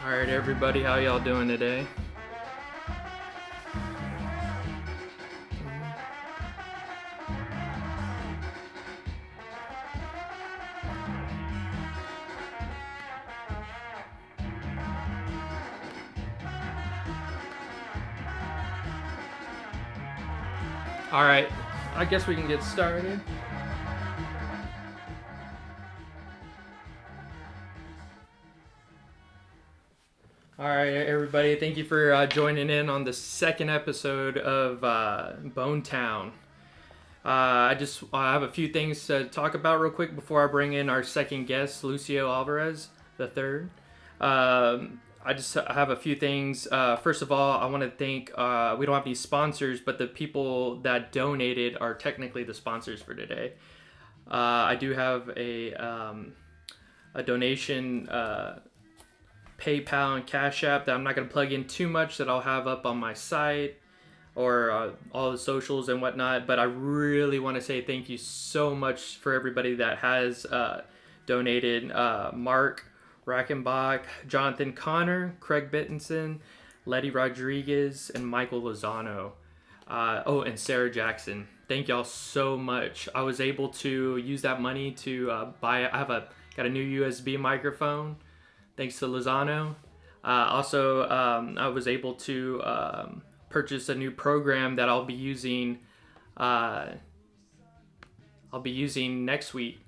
All right, everybody, how y'all doing today? All right, I guess we can get started. All right, everybody, thank you for joining in on the second episode of Bonetown. I have a few things to talk about real quick before I bring in our second guest, Lucio Alvarez the third. I have a few things. First of all, I want to thank. We don't have these sponsors, but the people that donated are technically the sponsors for today. I do have a donation PayPal and Cash App that I'm not going to plug in too much, that I'll have up on my site or all the socials and whatnot. But I really want to say thank you so much for everybody that has donated. Mark Rackenbach, Jonathan Connor, Craig Bittinson, Letty Rodriguez, and Michael Lozano. And Sarah Jackson. Thank y'all so much. I was able to use that money to buy. Got a new USB microphone, thanks to Lozano. Also, I was able to purchase a new program that I'll be using. I'll be using next week,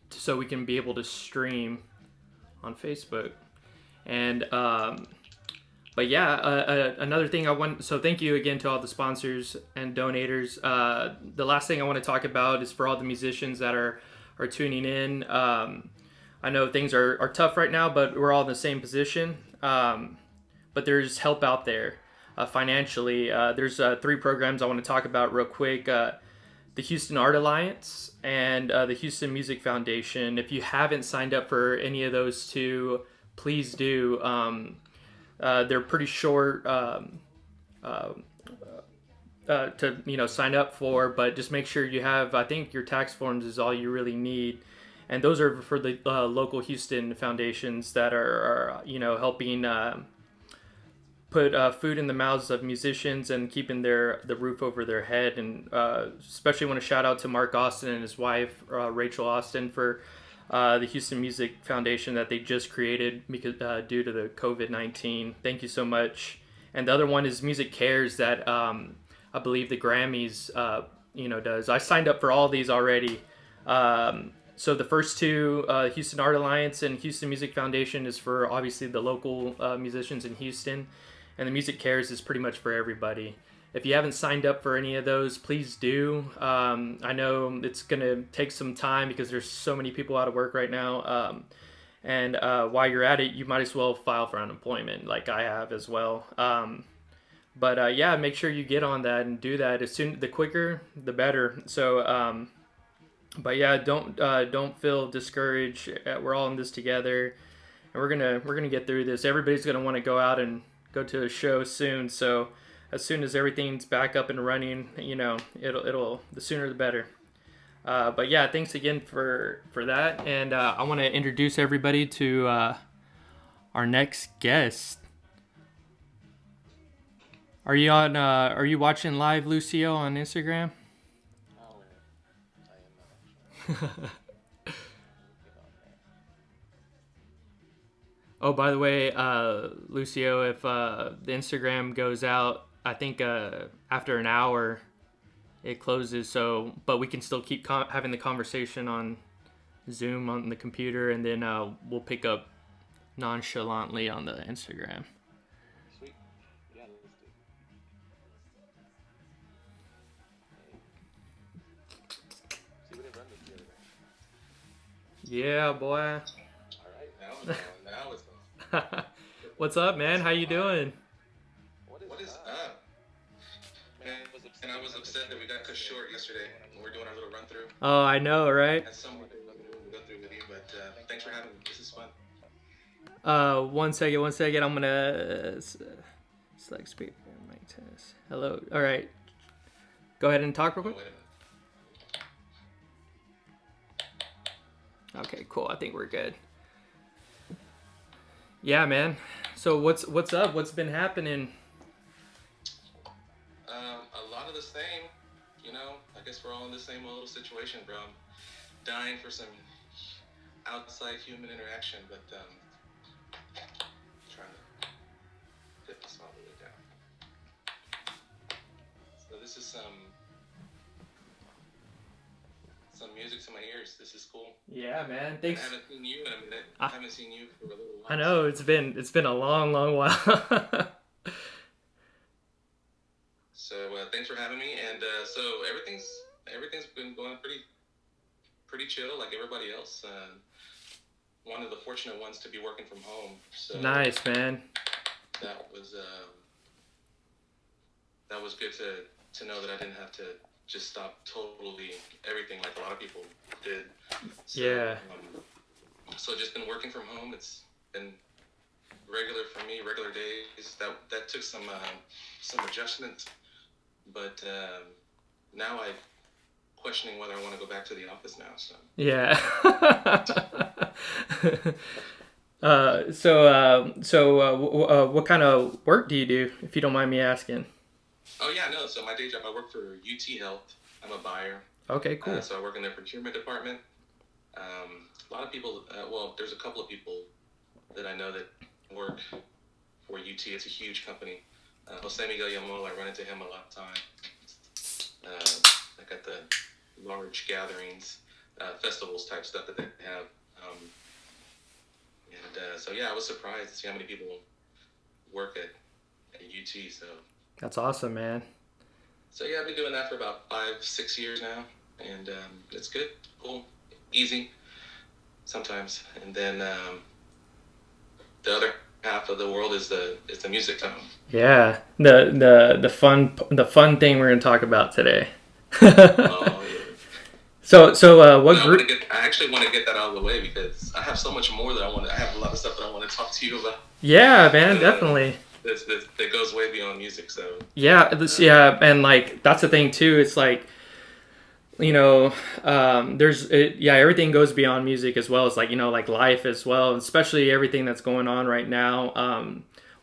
so we can be able to stream on Facebook. And but yeah, another thing I want. So thank you again to all the sponsors and donators. The last thing I want to talk about is for all the musicians that are tuning in. I know things are tough right now, but we're all in the same position. But there's help out there financially. There's 3 programs I want to talk about real quick. The Houston Art Alliance and the Houston Music Foundation. If you haven't signed up for any of those two, please do. They're pretty short to sign up for, but just make sure you have. I think your tax forms is all you really need, and those are for the local Houston foundations that are helping put food in the mouths of musicians and keeping the roof over their head. And especially want to shout out to Mark Austin and his wife Rachel Austin for the Houston Music Foundation that they just created because due to the COVID-19. Thank you so much. And the other one is Music Cares that I believe the Grammys does. I signed up for all these already. So the first two, Houston Art Alliance and Houston Music Foundation, is for obviously the local musicians in Houston, and the Music Cares is pretty much for everybody. If you haven't signed up for any of those, please do. I know it's going to take some time because there's so many people out of work right now. And while you're at it, you might as well file for unemployment like I have as well. But yeah, make sure you get on that and do that. The quicker, the better. So, but yeah, don't feel discouraged. We're all in this together, and we're gonna get through this. Everybody's gonna want to go out and go to a show soon. So as soon as everything's back up and running, it'll the sooner the better. But yeah, thanks again for that, and I want to introduce everybody to our next guest. Are you on? Are you watching live, Lucio, on Instagram? Oh, I am not actually. Oh, by the way, Lucio, if the Instagram goes out, I think after an hour it closes. So, but we can still keep having the conversation on Zoom on the computer, and then we'll pick up nonchalantly on the Instagram. Sweet. Yeah, let's do it. See, we didn't run this the other day. Yeah, boy. All right, now it's going. What's up, man? How you doing? What is up? Man, I was upset that we got cut short yesterday when we were doing our little run through. Oh, I know, right? Had some go through with you, but thanks for having me. This is fun. 1 second. I'm gonna select speaker, mic test. Hello. All right. Go ahead and talk real quick. Wait a minute. Okay, cool. I think we're good. Yeah, man. So what's up? What's been happening? A lot of the same. I guess we're all in the same little situation, bro. I'm dying for some outside human interaction, but trying to get this all the way down. So this is some music to my ears. This is cool. Yeah, man. I Thanks. haven't seen you in a minute. I haven't seen you for a little while. I know it's been a long while. So thanks for having me. And so everything's been going pretty chill, like everybody else. One of the fortunate ones to be working from home. So Nice, man. that was good to know that I didn't have to just stop totally everything like a lot of people did. So, Yeah. So just been working from home. It's been regular for me, regular days. That took some adjustments, but now I'm questioning whether I want to go back to the office now. So Yeah. So what kind of work do you do, if you don't mind me asking? Oh yeah, no. So my day job, I work for UT Health. I'm a buyer. Okay, cool. So I work in their procurement department. A lot of people. Well, there's a couple of people that I know that work for UT. It's a huge company. Jose Miguel Yamol, I run into him a lot of times. Like at the large gatherings, festivals type stuff that they have. So yeah, I was surprised to see how many people work at UT. That's awesome, man. So yeah, I've been doing that for about 5-6 years now, and it's good, cool, easy, sometimes. And then the other half of the world is the music. Yeah. The fun thing we're gonna talk about today. Oh yeah. So what No, group? I actually want to get that out of the way because I have so much more that I have a lot of stuff that I want to talk to you about. Yeah, man, definitely. That goes way beyond music. So Yeah, and like that's the thing too. It's like, everything goes beyond music as well. It's like, like life as well, especially everything that's going on right now.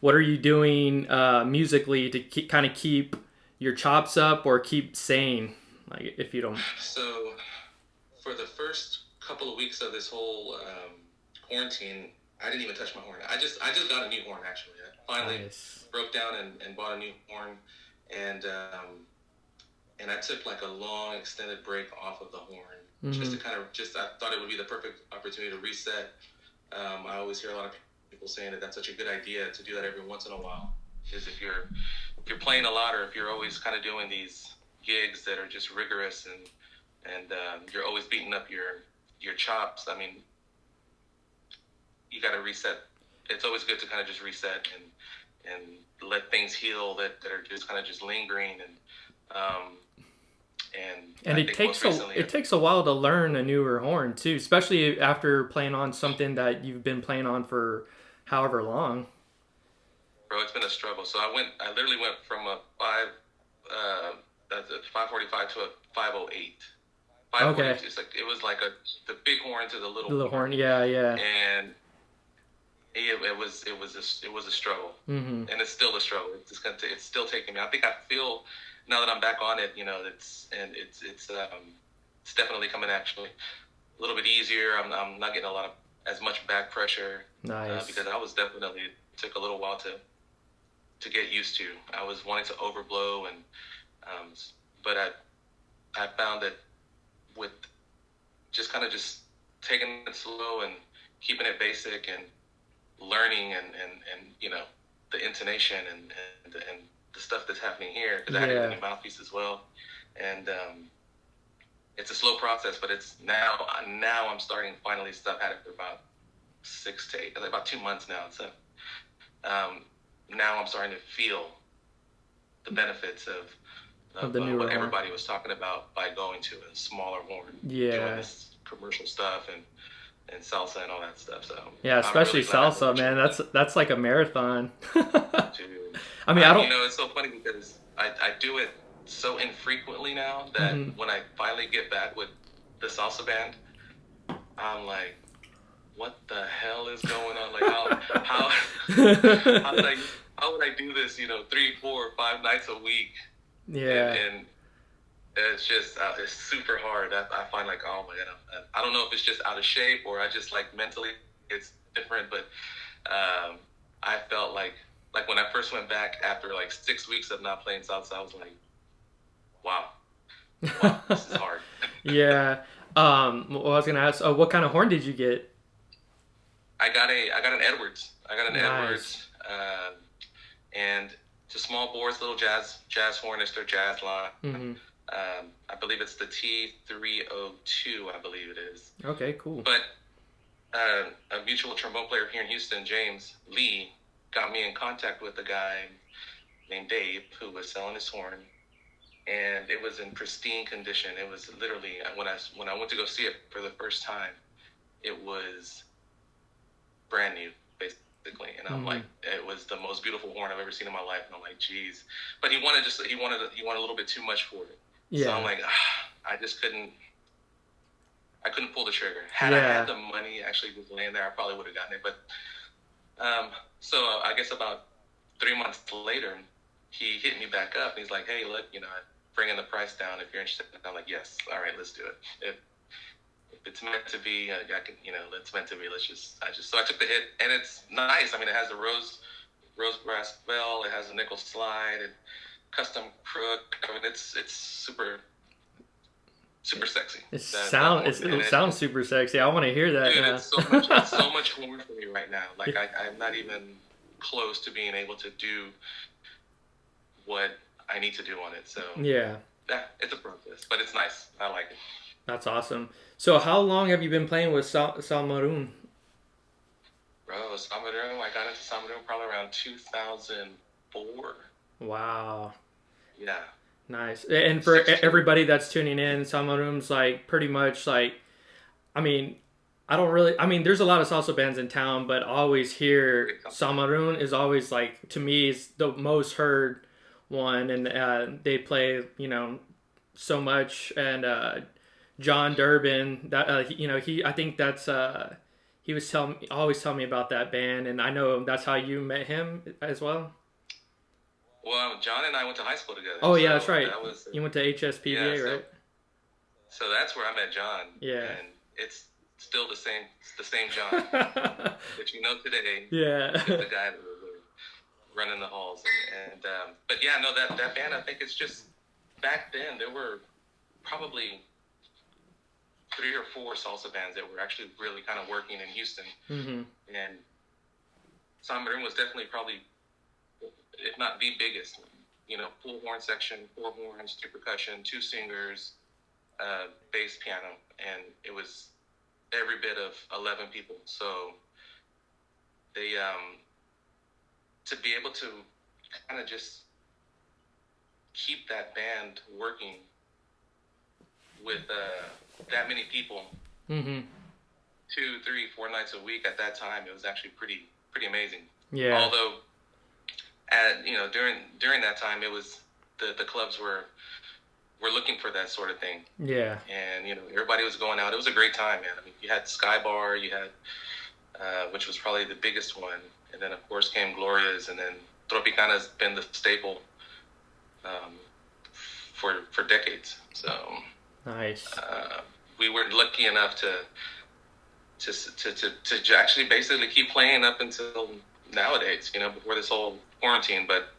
What are you doing musically to kind of keep your chops up or keep sane? Like, if you don't. So for the first couple of weeks of this whole quarantine, I didn't even touch my horn. I just got a new horn actually. I finally broke down and bought a new horn, and I took like a long extended break off of the horn just to kind of I thought it would be the perfect opportunity to reset. I always hear a lot of people saying that that's such a good idea to do that every once in a while, because if you're playing a lot or if you're always kind of doing these gigs that are just rigorous and you're always beating up your chops, I mean, you got to reset. It's always good to kind of just reset and let things heal that are just kind of just lingering and it takes a while to learn a newer horn too, especially after playing on something that you've been playing on for however long. Bro, it's been a struggle. So I literally went from a 545 to a 508. 508. Okay. It's like it was like the big horn to the little horn. Yeah. And it was a struggle, and it's still a struggle. It's still taking me. I think I feel now that I'm back on it, it's definitely coming actually a little bit easier. I'm not getting as much back pressure. Nice. Because I was definitely took a little while to get used to. I was wanting to overblow but I found that with just kind of just taking it slow and keeping it basic and learning and the intonation and the stuff that's happening here, because I had to get a new mouthpiece as well, and it's a slow process, but it's now I'm starting finally stuff had it for about 6 to 8, about 2 months now. So now I'm starting to feel the benefits of the newer what horn. Everybody was talking about by going to a smaller horn, doing this commercial stuff and salsa and all that stuff. So yeah, especially really salsa, man. That's like a marathon. Dude. I mean, I don't. It's so funny because I do it so infrequently now that when I finally get back with the salsa band, I'm like, what the hell is going on? Like how how would I do this? 3, 4, 5 nights a week. Yeah. And it's just it's super hard. I find like, oh my god, I don't know if it's just out of shape or I just like mentally it's different, but I felt like when I first went back after like 6 weeks of not playing salsa, I was like, wow, this is hard. Yeah. Well, I was gonna ask, what kind of horn did you get? I got an Edwards. Nice. Edwards, and it's a small bore, it's a little jazz horn. It's their jazz line. Mm-hmm. I believe it's the T302. I believe it is. Okay, cool. But a mutual trombone player here in Houston, James Lee, got me in contact with a guy named Dave who was selling his horn, and it was in pristine condition. It was literally when I went to go see it for the first time, it was brand new, basically. And I'm like, it was the most beautiful horn I've ever seen in my life. And I'm like, geez. But he wanted a little bit too much for it. Yeah. So I'm like, I couldn't pull the trigger. Had I had the money actually just laying there, I probably would have gotten it. But so I guess about 3 months later, he hit me back up. And he's like, hey, look, I'm bringing the price down if you're interested. And I'm like, yes, all right, let's do it. If it's meant to be, it's meant to be. So I took the hit, and it's nice. I mean, it has a rose brass bell. It has a nickel slide, and custom crook. I mean, it's super sexy. It sounds super sexy. I want to hear that. Dude, it's so much horn for me right now. Like I'm not even close to being able to do what I need to do on it. So yeah, it's a process, but it's nice. I like it. That's awesome. So how long have you been playing with Salmerum? Bro, Salmerum, I got into Salmerum probably around 2004. Wow. Yeah. Nice. And for everybody that's tuning in, Salmerum's like pretty much like, there's a lot of salsa bands in town, but I always hear Salmerum is always like, to me, is the most heard one. And they play, so much. And John Durbin, that I think that's he was always telling me about that band, and I know that's how you met him as well. Well, John and I went to high school together. Oh yeah, that's right. You went to HSPVA, right? So that's where I met John. Yeah. And it's still the same John that you know today. Yeah. The guy that was running the halls, and but yeah, no, that band, I think it's just back then there were probably 3 or 4 salsa bands that were actually really kind of working in Houston. Mm-hmm. And Salmerum was definitely probably, if not the biggest, full horn section, 4 horns, 2 percussion, 2 singers, bass, piano, and it was every bit of 11 people. So they, to be able to kind of just keep that band working with that many people, 2, 3, 4 nights a week at that time, it was actually pretty amazing. Yeah. Although, during that time, it was the clubs were looking for that sort of thing. Yeah. And everybody was going out. It was a great time, man. I mean, you had Sky Bar, you had which was probably the biggest one, and then of course came Gloria's, and then Tropicana's been the staple for decades. So. Nice. We were lucky enough to actually basically keep playing up until nowadays, before this whole quarantine. But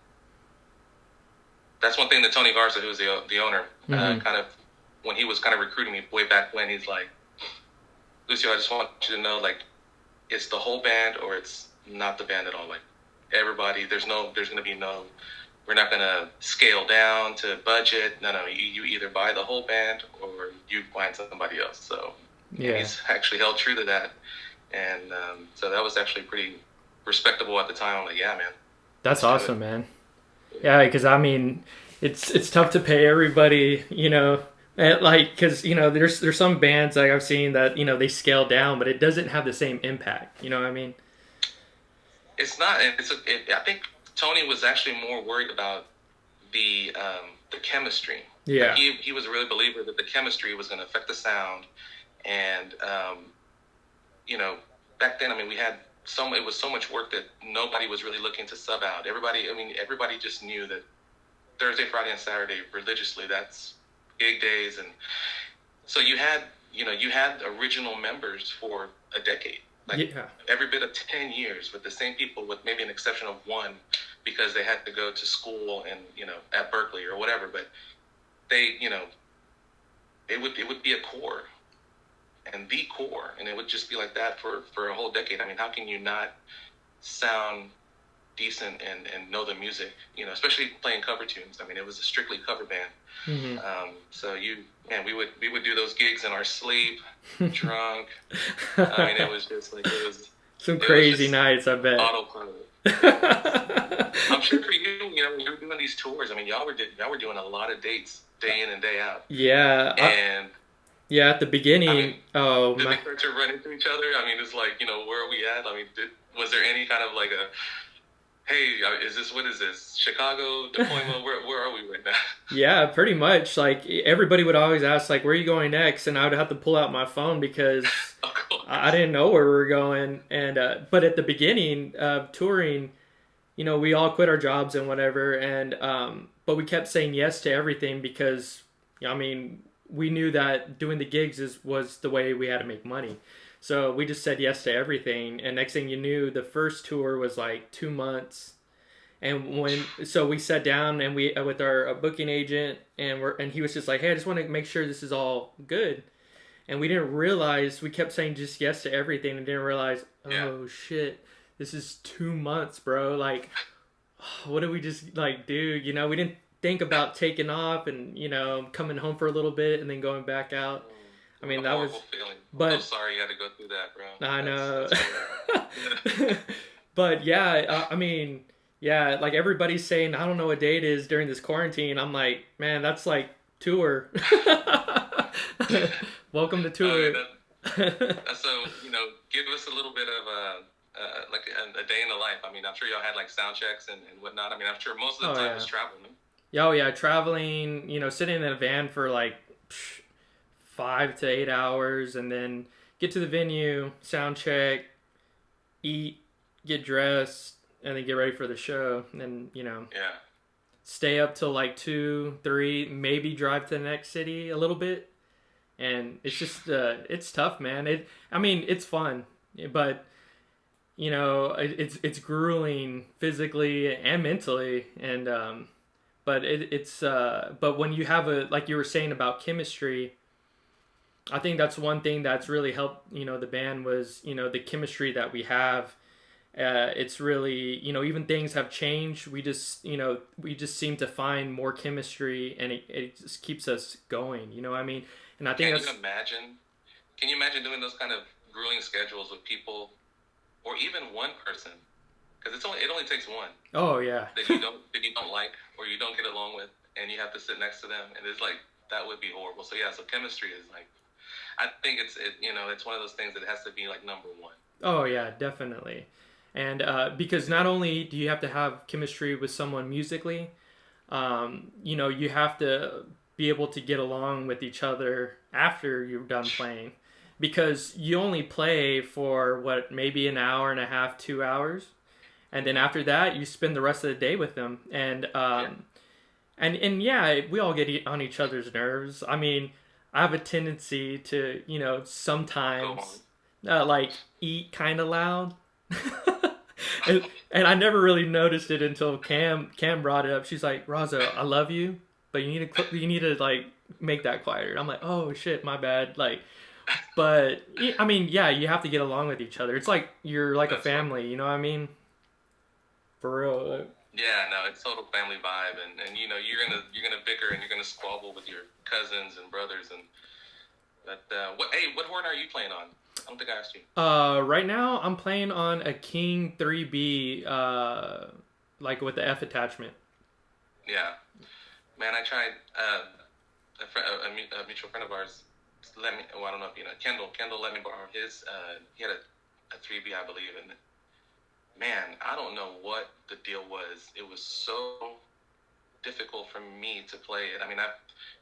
that's one thing that Tony Garza, who's the owner, kind of, when he was kind of recruiting me way back when, he's like, Lucio, I just want you to know, like, it's the whole band or it's not the band at all. Like, everybody, there's going to be no, we're not going to scale down to budget. No, you either buy the whole band or you find somebody else. So he's actually held true to that. And so that was actually pretty respectable at the time. I'm like, yeah, man. That's awesome, man. Yeah, because it's tough to pay everybody, because there's some bands like I've seen that they scale down, but it doesn't have the same impact. You know what I mean? It's not. I think Tony was actually more worried about the chemistry. Yeah. Like he was a real believer that the chemistry was going to affect the sound, and back then, I mean, it was so much work that nobody was really looking to sub out. Everybody just knew that Thursday, Friday, and Saturday religiously, that's gig days. And so you had original members for a decade. Like every bit of 10 years with the same people, with maybe an exception of one because they had to go to school and, at Berkeley or whatever. But they, it would be a core and the core, and it would just be like that for a whole decade. I mean, how can you not sound decent and know the music, especially playing cover tunes? I mean, it was a strictly cover band. Mm-hmm. So we would do those gigs in our sleep, drunk. I mean, it was some crazy nights, I bet. Autopilot. I'm sure for you, when you were doing these tours, I mean, y'all were doing a lot of dates, day in and day out. Yeah. And at the beginning, I mean, did they start to run into each other? I mean, it's like, where are we at? I mean, was there any kind of like a, hey, what is this? Chicago deployment? Where are we right now? Yeah, pretty much. Like, everybody would always ask, like, where are you going next? And I would have to pull out my phone because I didn't know where we were going. And but at the beginning of touring, we all quit our jobs and whatever. And but we kept saying yes to everything because, I mean, we knew that doing the gigs was the way we had to make money. So we just said yes to everything. And next thing you knew, the first tour was like 2 months. And so we sat down and we with our booking agent and he was just like, hey, I just want to make sure this is all good. And we didn't realize, we kept saying just yes to everything and didn't realize, oh shit, this is 2 months, bro. Like, what did we just like do? We didn't think about taking off and, coming home for a little bit and then going back out. I mean, that was feeling. But I'm so sorry you had to go through that, bro. I know. But yeah, I mean, yeah, like everybody's saying, I don't know what day it is during this quarantine. I'm like, man, that's like tour. Welcome to tour. So, give us a little bit of like a day in the life. I mean, I'm sure y'all had like sound checks and whatnot. I mean, I'm sure most of the time was traveling. Oh yeah, traveling, sitting in a van for like 5 to 8 hours and then get to the venue, sound check, eat, get dressed, and then get ready for the show. And then, stay up till like 2, 3, maybe drive to the next city a little bit. And it's just, it's tough, man. It's fun, but it's grueling physically and mentally. And, but but when you have like you were saying about chemistry, I think that's one thing that's really helped, the band was, the chemistry that we have. It's really, even things have changed. We just seem to find more chemistry and it just keeps us going, you know what I mean? And I think can you imagine doing those kind of grueling schedules with people or even one person? Because it only takes one. Oh yeah. that you don't like or you don't get along with and you have to sit next to them. And it's like, that would be horrible. So yeah, so chemistry is like, I think it's one of those things that has to be like number one. Oh yeah, definitely. And because not only do you have to have chemistry with someone musically, you have to be able to get along with each other after you're done playing. Because you only play for maybe an hour and a half, 2 hours. And then after that, you spend the rest of the day with them. And we all get on each other's nerves. I mean, I have a tendency to, sometimes like eat kind of loud. and I never really noticed it until Cam brought it up. She's like, Razo, I love you, but you need to like make that quieter. I'm like, oh shit, my bad. Like, but I mean, yeah, you have to get along with each other. It's like you're like a family, you know what I mean? For real. Yeah, no, it's total family vibe, and you're gonna bicker and you're gonna squabble with your cousins and brothers, but what horn are you playing on? I don't think I asked you. Right now I'm playing on a King 3B, like with the F attachment. Yeah, man, I tried. A mutual friend of ours let me. Well, I don't know if you know Kendall. Kendall let me borrow his. He had a 3B, I believe, and man, I don't know what the deal was. It was so difficult for me to play it. I mean,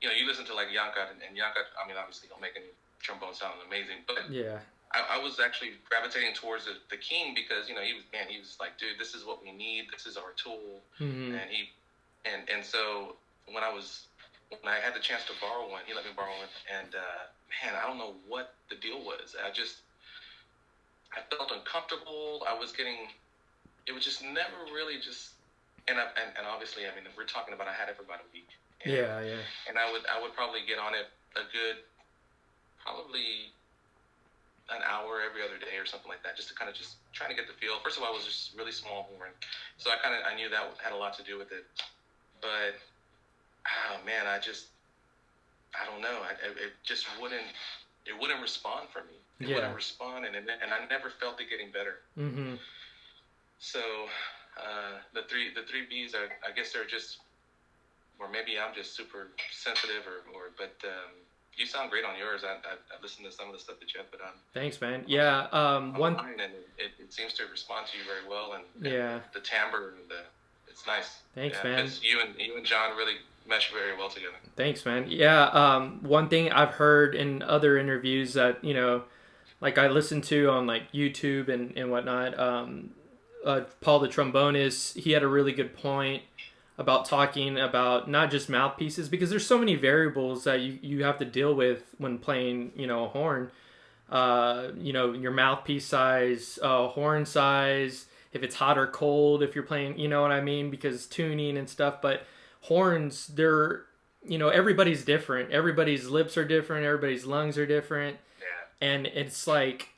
you listen to like Yanka, and Yanka, I mean, obviously don't make any trombone sound amazing, but yeah, I was actually gravitating towards the king because he was like, dude, this is what we need. This is our tool. Mm-hmm. And so when I had the chance to borrow one, he let me borrow one, and man, I don't know what the deal was. I felt uncomfortable. It was just never really just, and obviously, I mean, we're talking about I had it for about a week. And, yeah. And I would probably get on it probably an hour every other day or something like that, just to kind of just trying to get the feel. First of all, it was just really small horn, so I knew that had a lot to do with it. But oh man, I don't know. It just wouldn't respond for me. It wouldn't respond, and I never felt it getting better. Mm-hmm. So the three Bs are, I guess they're just, or maybe I'm just super sensitive, but you sound great on yours. I listened to some of the stuff that you have put on. Thanks, man. Yeah. Online, and it seems to respond to you very well, and the timbre and it's nice. Thanks, man. Because you and John really mesh very well together. Thanks, man. Yeah. One thing I've heard in other interviews that like I listened to on like YouTube and whatnot. Paul the trombonist, he had a really good point about talking about not just mouthpieces, because there's so many variables that you have to deal with when playing a horn. Your mouthpiece size, horn size, if it's hot or cold, if you're playing, what I mean, because tuning and stuff. But horns, they're everybody's different, everybody's lips are different, everybody's lungs are different. And it's like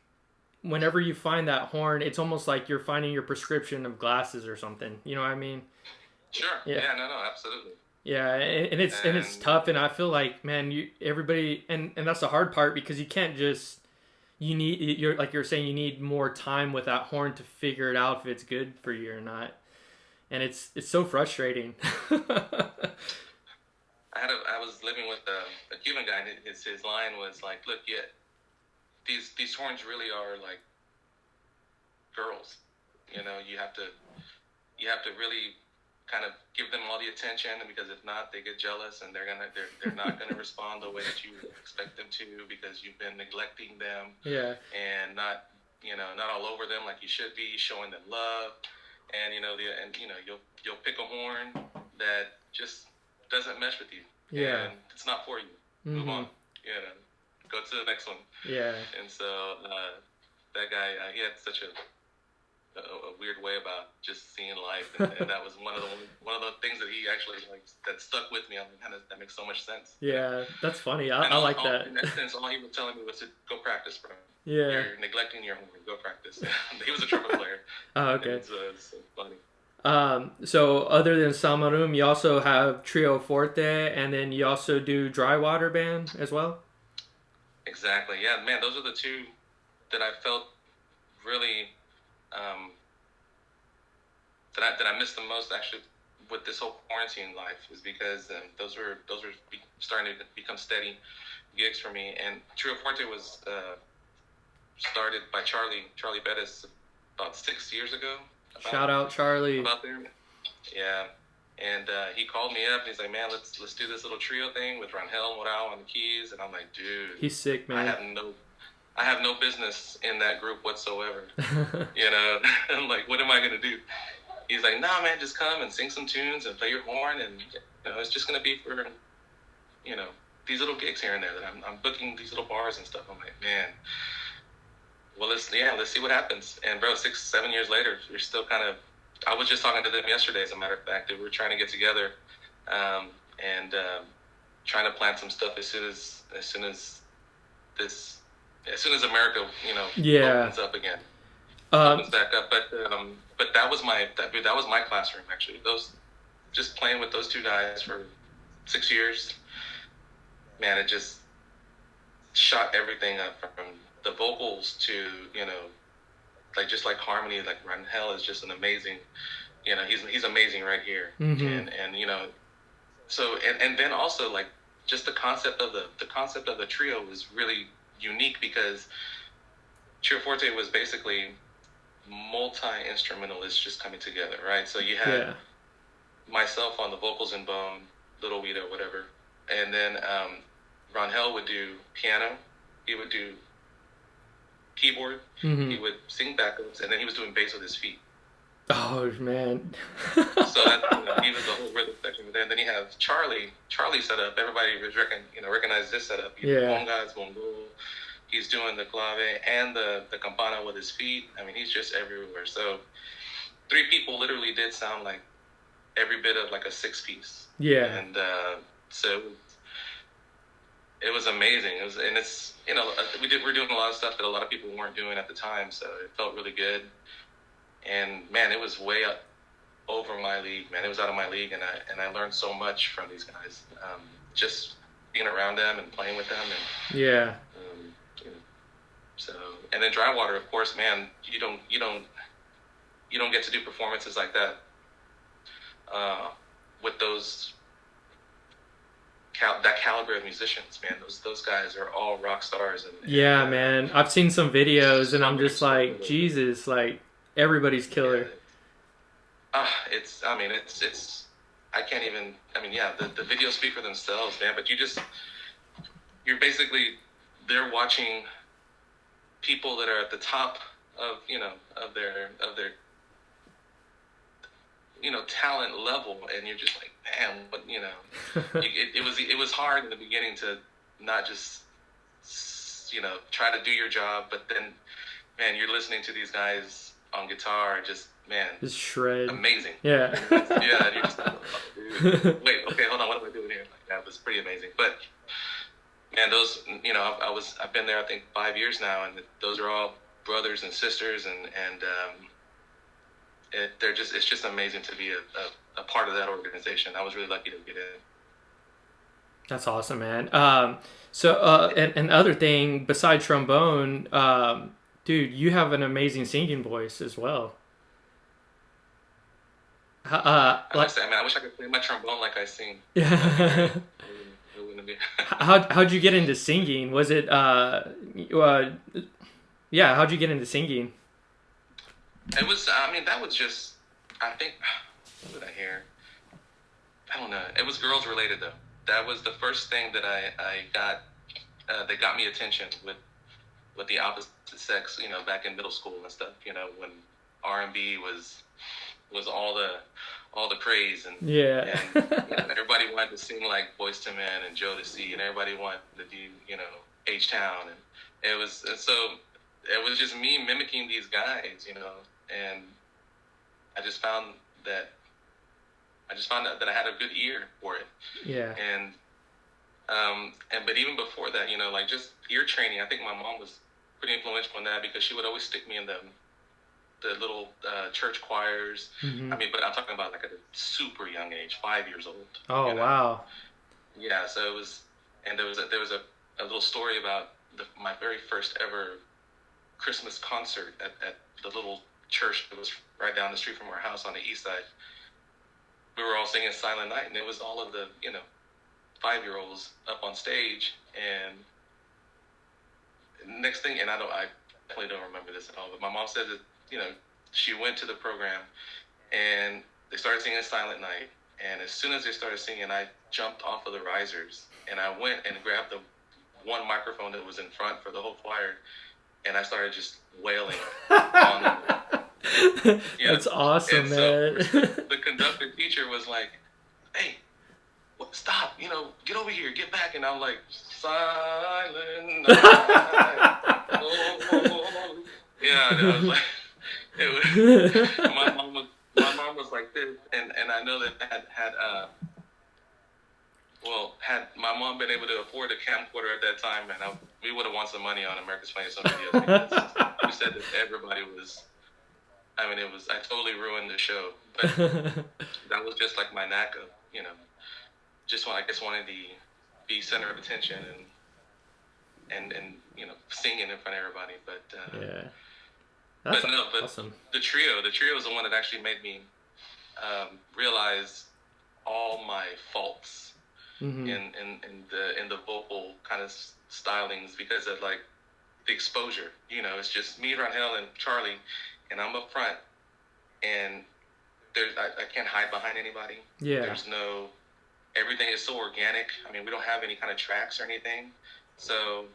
whenever you find that horn, it's almost like you're finding your prescription of glasses or something. You know what I mean? Sure. Yeah. No. Absolutely. Yeah, and it's tough, and I feel like, man, everybody, and that's the hard part, because you can't just, you're saying, you need more time with that horn to figure it out if it's good for you or not, and it's so frustrating. I was living with a Cuban guy, and his line was like, look, these horns really are like girls. You have to really kind of give them all the attention, because if not, they get jealous, and they're not gonna respond the way that you expect them to, because you've been neglecting them. Yeah. And not all over them like you should be, showing them love. And you'll pick a horn that just doesn't mesh with you. Yeah. And it's not for you. Mm-hmm. Move on. Go to the next one. Yeah. And so that guy, he had such a weird way about just seeing life, and that was one of the things that he actually that stuck with me. I mean, that makes so much sense. Yeah, that's funny. I like that. In that sense, all he was telling me was to go practice, bro. Yeah. You're neglecting your homework. Go practice. He was a trumpet player. Oh, okay. It's so funny. So other than Salmerum, you also have Trio Forte, and then you also do Dry Water Band as well? Exactly. Yeah, man, those are the two that I felt really that I missed the most, actually, with this whole quarantine life, is because those were starting to become steady gigs for me. And Trio Forte was started by Charlie Bettis about 6 years ago. Shout out Charlie. About there. Yeah. And he called me up, and he's like, man, let's do this little trio thing with Rangel Morao on the keys. And I'm like, dude, he's sick, man. I have no business in that group whatsoever. I'm like, what am I gonna do? He's like, nah, man, just come and sing some tunes and play your horn, and it's just gonna be for these little gigs here and there that I'm booking, these little bars and stuff. I'm like, man, well, let's see what happens. And bro, 6-7 years later, we're still kind of. I was just talking to them yesterday, as a matter of fact, that we're trying to get together and trying to plan some stuff as soon as America, opens up again, opens back up. But that was my classroom, actually. Just playing with those two guys for 6 years, man, it just shot everything up, from the vocals to just like harmony. Like Rangel is just an amazing, he's amazing right here. Mm-hmm. And so and then also, like, just the concept of the trio was really unique, because Trio Forte was basically multi-instrumentalists just coming together, right? So you had myself on the vocals and bone, Little Weeda, whatever, and then Rangel would do piano, he would do keyboard. Mm-hmm. He would sing backups, and then he was doing bass with his feet. Oh man. So that he was the whole rhythm section. Then you have Charlie set up. Everybody recognized this setup. Congas, bongo. He's doing the clave and the campana with his feet. I mean, he's just everywhere. So 3 people literally did sound like every bit of like a 6-piece. Yeah. And so it was amazing. It's we're doing a lot of stuff that a lot of people weren't doing at the time. So it felt really good. And man, it was way up over my league, man. It was out of my league, and I learned so much from these guys. Just being around them and playing with them, and yeah. So, and then dry water, of course, man. You don't get to do performances like that with that caliber of musicians, man. Those guys are all rock stars. And man, I've seen some videos, and I'm just like, Jesus, like. Everybody's killer. It's I can't even, the videos speak for themselves, man, but you're basically, they're watching people that are at the top of their talent level, and you're just like, man, but it was hard in the beginning to not just, try to do your job, but then, man, you're listening to these guys on guitar, just shred. Amazing. Yeah. Yeah, and you're just like, oh, dude. Wait, okay, hold on, what am I doing here? Like, that was pretty amazing. But man, those, I've been there, I think 5 years now, and those are all brothers and sisters, and it's just amazing to be a part of that organization. I was really lucky to get in. That's awesome, man. So another thing besides trombone, dude, you have an amazing singing voice as well. I wish I could play my trombone like I sing. How'd you get into singing? Was it how'd you get into singing? It was, that was just, I think, what did I hear? I don't know. It was girls related though. That was the first thing that I got, that got me attention with the opposite sex, back in middle school and stuff, when R&B was all the craze, and everybody wanted to sing like Boyz II Men and Jodeci, and everybody wanted to do, H-Town, and it was just me mimicking these guys, and I just found that I had a good ear for it. Yeah. But even before that, like just ear training, I think my mom was pretty influential in that, because she would always stick me in the little church choirs. Mm-hmm. But I'm talking about like at a super young age, 5 years old. Oh, wow. Yeah, so it was, and there was a little story about my very first ever Christmas concert at the little church that was right down the street from our house on the east side. We were all singing Silent Night, and it was all of the 5-year-olds up on stage, and next thing, and I definitely don't remember this at all, but my mom said that she went to the program, and they started singing Silent Night, and as soon as they started singing, I jumped off of the risers, and I went and grabbed the one microphone that was in front for the whole choir, and I started just wailing on them. That's awesome, man. So the conductor teacher was like, "Hey, stop, get over here, get back." And I'm like, "Silent Night." I was like, my mom was like this, and I know that had my mom been able to afford a camcorder at that time, and we would have won some money on America's Funniest Home Videos, because we said that everybody was, I totally ruined the show, but that was just like my knack of, just wanted to be center of attention and singing in front of everybody. But yeah, that's awesome. The trio is the one that actually made me realize all my faults mm-hmm. in the vocal kind of stylings, because of like the exposure. It's just me, Rangel, and Charlie, and I'm up front, and I can't hide behind anybody. Yeah. Everything is so organic. We don't have any kind of tracks or anything. So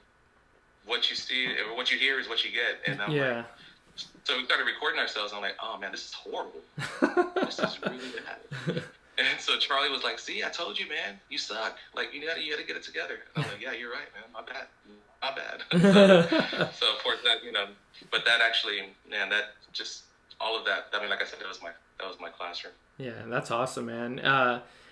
what you see or what you hear is what you get. And I'm like, so we started recording ourselves. And I'm like, oh man, this is horrible. This is really bad. And so Charlie was like, see, I told you, man, you suck. Like, you gotta get it together. And I'm like, yeah, you're right, man. My bad. So of course that, but that actually, man, that just, all of that, I mean, like I said, that was my classroom. Yeah, that's awesome, man.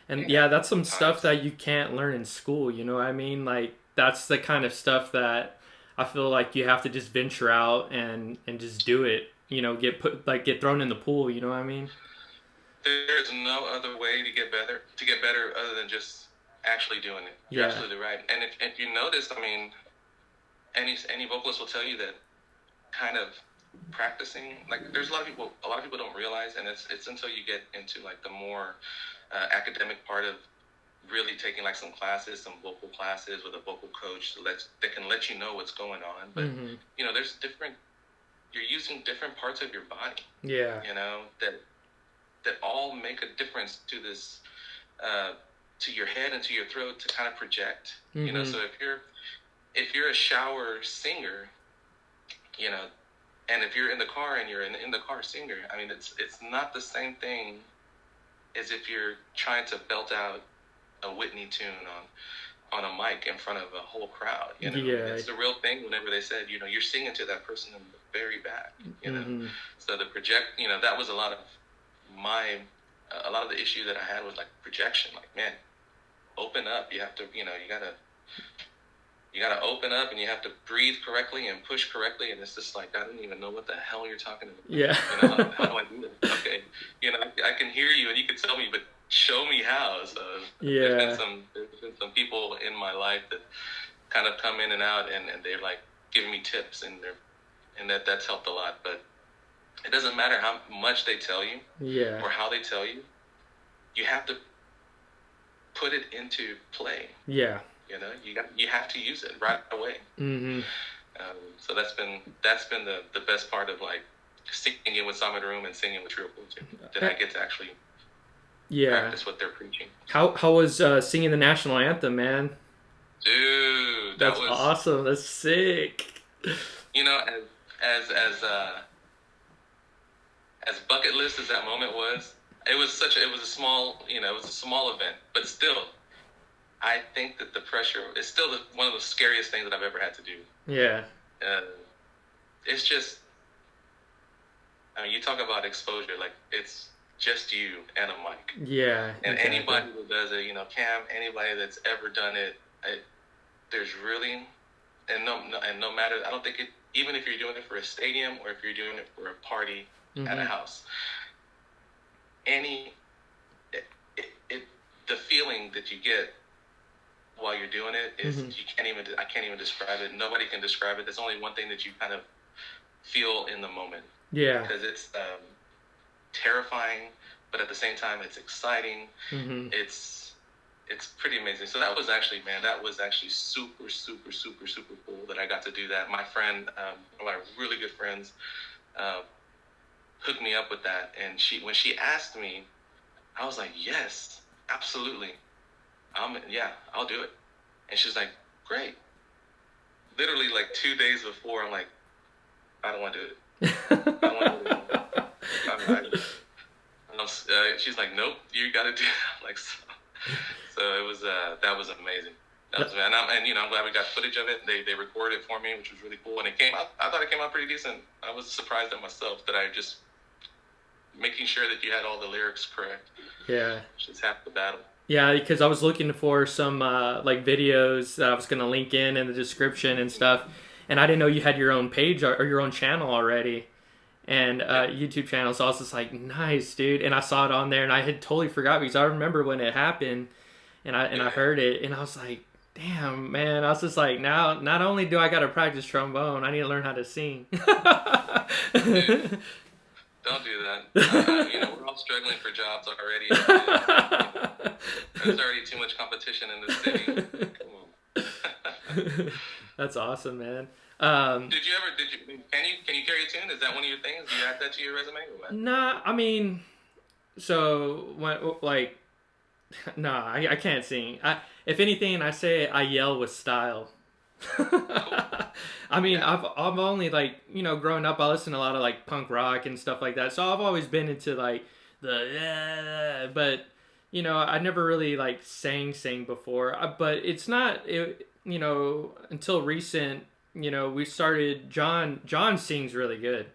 And that's some stuff that you can't learn in school, you know what I mean? Like, that's the kind of stuff that I feel like you have to just venture out and just do it, get thrown in the pool, you know what I mean? There's no other way to get better other than just actually doing it. You're absolutely right. And if you notice, I mean, any vocalist will tell you that kind of practicing, like, there's a lot of people don't realize, and it's until you get into like the more academic part of really taking like some vocal classes with a vocal coach that can let you know what's going on. But there's you're using different parts of your body. Yeah. That all make a difference to this, to your head and to your throat to kind of project. So if you're a shower singer, and if you're in the car and you're in the car singer, I mean, it's not the same thing as if you're trying to belt out a Whitney tune on a mic in front of a whole crowd. It's the real thing. Whenever they said, you're singing to that person in the very back. So the that was a lot of the issue that I had was like projection. Like, man, open up. You have to, you gotta open up, and you have to breathe correctly and push correctly. And it's just like, I don't even know what the hell you're talking about. Yeah. How do I do that? Okay. I can hear you and you can tell me, but show me how. So there's been some people in my life that kind of come in and out, and they're like giving me tips, and that's helped a lot. But it doesn't matter how much they tell you, or how they tell you. You have to put it into play. Yeah. You have to use it right away. So that's been the best part of like singing with Salmerum and singing with Trio Forte. That I get to actually practice what they're preaching. How was singing the national anthem, man? Dude, that's awesome. That's sick. As bucket list as that moment was, it was a small event, but still, I think that the pressure is still one of the scariest things that I've ever had to do. Yeah. It's just, I mean, you talk about exposure, like, it's just you and a mic. Yeah. And exactly. Anybody who does it, Cam, anybody that's ever done it, there's really, and no matter, I don't think it, even if you're doing it for a stadium or if you're doing it for a party at a house, the feeling that you get while you're doing it is I can't even describe it. Nobody can describe it. There's only one thing that you kind of feel in the moment. Yeah. Because it's terrifying, but at the same time it's exciting. It's pretty amazing. So that was actually super, super, super, super cool that I got to do that. My friend, one of my really good friends, hooked me up with that, and when she asked me, I was like, yes, absolutely. I'll do it. And she's like, great. Literally like 2 days before, I'm like, I don't want to do it. She's like, nope, you got to do it. Like, so it was, that was amazing. I'm glad we got footage of it. They recorded it for me, which was really cool. And I thought it came out pretty decent. I was surprised at myself that I just making sure that you had all the lyrics correct. Yeah. Which is half the battle. Yeah, because I was looking for some videos that I was going to link in the description and stuff. And I didn't know you had your own page or your own channel already. And YouTube channel. So I was just like, nice, dude. And I saw it on there, and I had totally forgot because I remember when it happened, and I heard it, and I was like, damn, man. I was just like, now not only do I got to practice trombone, I need to learn how to sing. Dude, don't do that. We're all struggling for jobs already. There's already too much competition in this city. Come on. That's awesome, man. Can you carry a tune? Is that one of your things? Do you add that to your resume or what? Nah, I mean, I can't sing. If anything, I say I yell with style. I mean, I've only like, growing up, I listened to a lot of like punk rock and stuff like that. So I've always been into like but I never really like sang before. But it's not until recent, we started. John sings really good.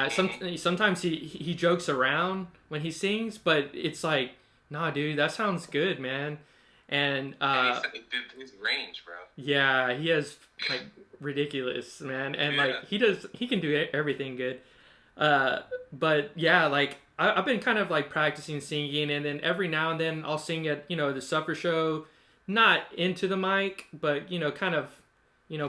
Sometimes he jokes around when he sings, but it's like, nah, dude, that sounds good, man. And his range, bro. Yeah, he has like ridiculous, man, and like he can do everything good. But yeah, like I've been kind of like practicing singing, and then every now and then I'll sing at the supper show, not into the mic, but kind of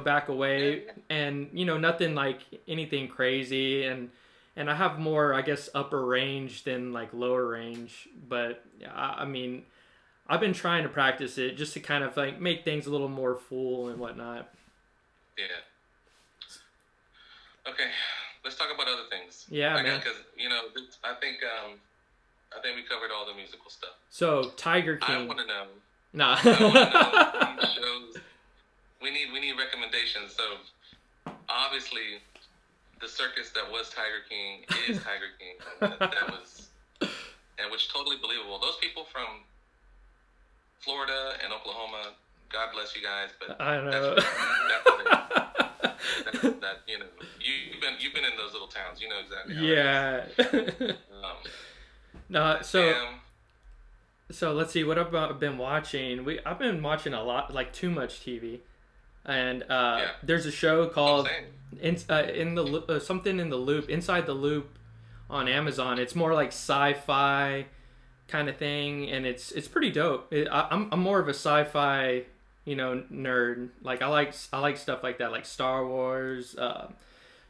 back away, and nothing like anything crazy, and I have more, I guess, upper range than like lower range, but I mean, I've been trying to practice it just to kind of like make things a little more full and whatnot. Yeah. Okay, let's talk about other things. Yeah, man. Because I think we covered all the musical stuff. So Tiger King. I want to know. Nah. I want to know shows. We need recommendations. So obviously, the circus that was Tiger King is Tiger King. And which totally believable. Those people from Florida and Oklahoma, God bless you guys, but I know. You've been in those little towns, you know exactly how yeah. it is. No, so let's see what I've been watching. I've been watching a lot, like too much TV, and there's a show called something in the Loop, Inside the Loop, on Amazon. It's more like sci-fi kind of thing, and it's pretty dope. I'm more of a sci-fi nerd. Like I like stuff like that, like Star Wars.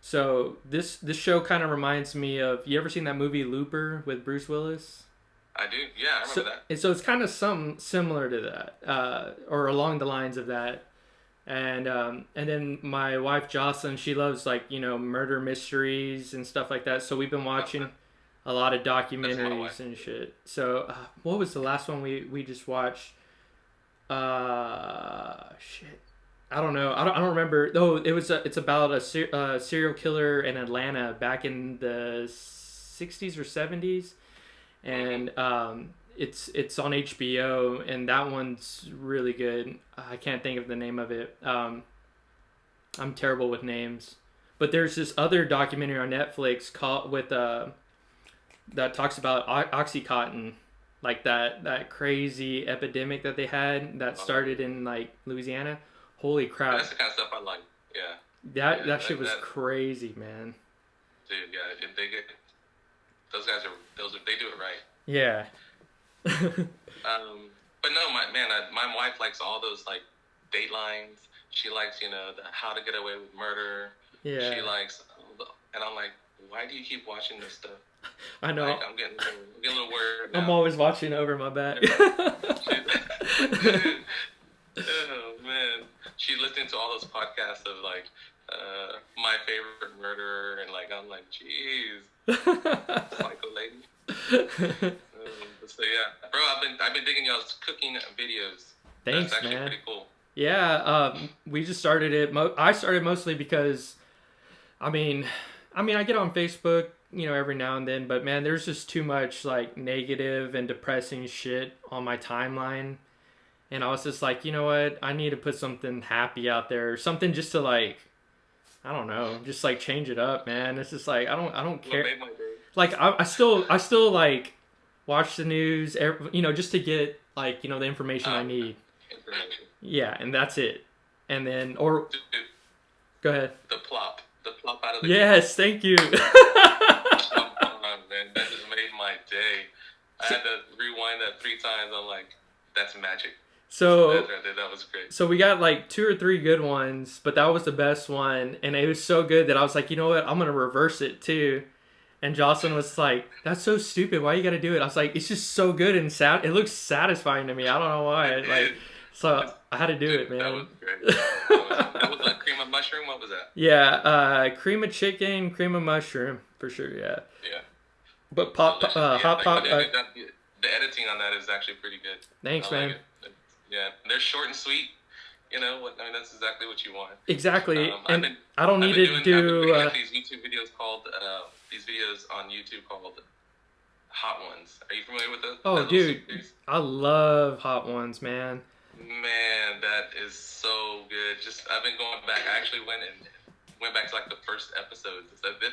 So this show kind of reminds me of, you ever seen that movie Looper with Bruce Willis? I do. Yeah, I remember that. And so it's kind of similar to that, or along the lines of that. And then my wife Jocelyn, she loves like murder mysteries and stuff like that. So we've been watching a lot of documentaries and shit. So what was the last one we just watched? Shit, I don't know. I don't remember. Oh, it's about a serial killer in Atlanta back in the 60s or 70s, and it's on HBO, and that one's really good. I can't think of the name of it. I'm terrible with names, but there's this other documentary on Netflix called that talks about OxyContin, like that crazy epidemic that they had that started in like Louisiana. Holy crap! That's the kind of stuff I like. Yeah. That shit was crazy, man. Dude, yeah, if they get those guys they do it right. Yeah. But no, my wife likes all those like Datelines. She likes the How to Get Away with Murder. Yeah. She likes, and I'm like, why do you keep watching this stuff? I know. Like, I'm getting a little worried now. I'm always watching over my back. Oh man, she's listening to all those podcasts of like My Favorite Murderer, and like I'm like, jeez, psycho lady. So yeah, bro, I've been digging y'all's cooking videos. Thanks, That's actually man. Pretty cool. Yeah, we just started it. I started mostly because, I mean, I get on Facebook, every now and then, but man, there's just too much like negative and depressing shit on my timeline. And I was just like, you know what? I need to put something happy out there, something just to like, I don't know, just like change it up, man. It's just like I don't care. Like I still like watch the news, just to get like the information I need. Yeah, and that's it. And then go ahead. The plop out of the yes, thank you. Come on, man, that just made my day. I had to rewind that 3 times. I'm like, that's magic. So that was great. So we got like 2 or 3 good ones, but that was the best one, and it was so good that I was like, you know what? I'm gonna reverse it too. And Jocelyn was like, "That's so stupid. Why you gotta do it?" I was like, "It's just so good and sad. It looks satisfying to me. I don't know why." So I had to do it, man. That was great. That was like cream of mushroom. What was that? Yeah, cream of chicken, cream of mushroom for sure. Yeah. Yeah. But hot pot. The editing on that is actually pretty good. Thanks, man. Yeah, they're short and sweet, You know what? I mean, that's exactly what you want. Exactly, and I don't need to do. I've been picking up these YouTube videos called these videos on YouTube called Hot Ones. Are you familiar with those? Oh, dude, I love Hot Ones, man. Man, that is so good. Just I've been going back. I actually went back to like the first episode.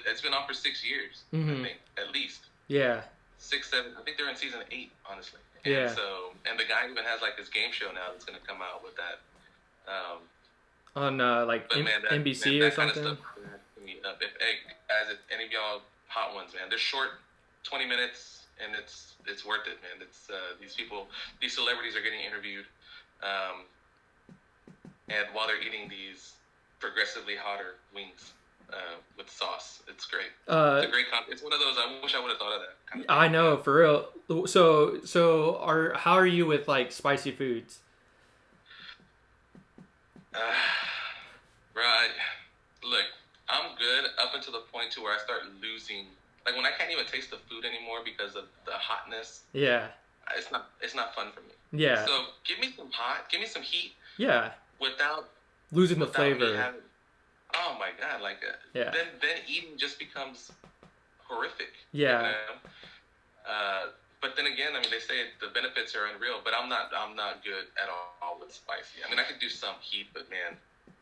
It's been on for 6 years, I think, at least. Yeah. 6, 7. I think they're in season 8, honestly. And and the guy even has like his game show now that's gonna come out with that. On like NBC or something. Kind of stuff, if any of y'all Hot Ones, man, they're short, 20 minutes, and it's worth it, man. It's these celebrities are getting interviewed, and while they're eating these progressively hotter wings with sauce, it's great. It's a great it's one of those. I wish I would have thought of that. Kind of I know, for real. So how are you with like spicy foods? Right. Look, I'm good up until the point to where I start losing. Like when I can't even taste the food anymore because of the hotness. Yeah. It's not fun for me. Yeah. So give me some give me some heat. Yeah. Without losing the flavor. Oh my God! Like then eating just becomes horrific. Yeah. You know? But then again, I mean, they say the benefits are unreal, but I'm not good at all with spicy. I mean, I could do some heat, but man,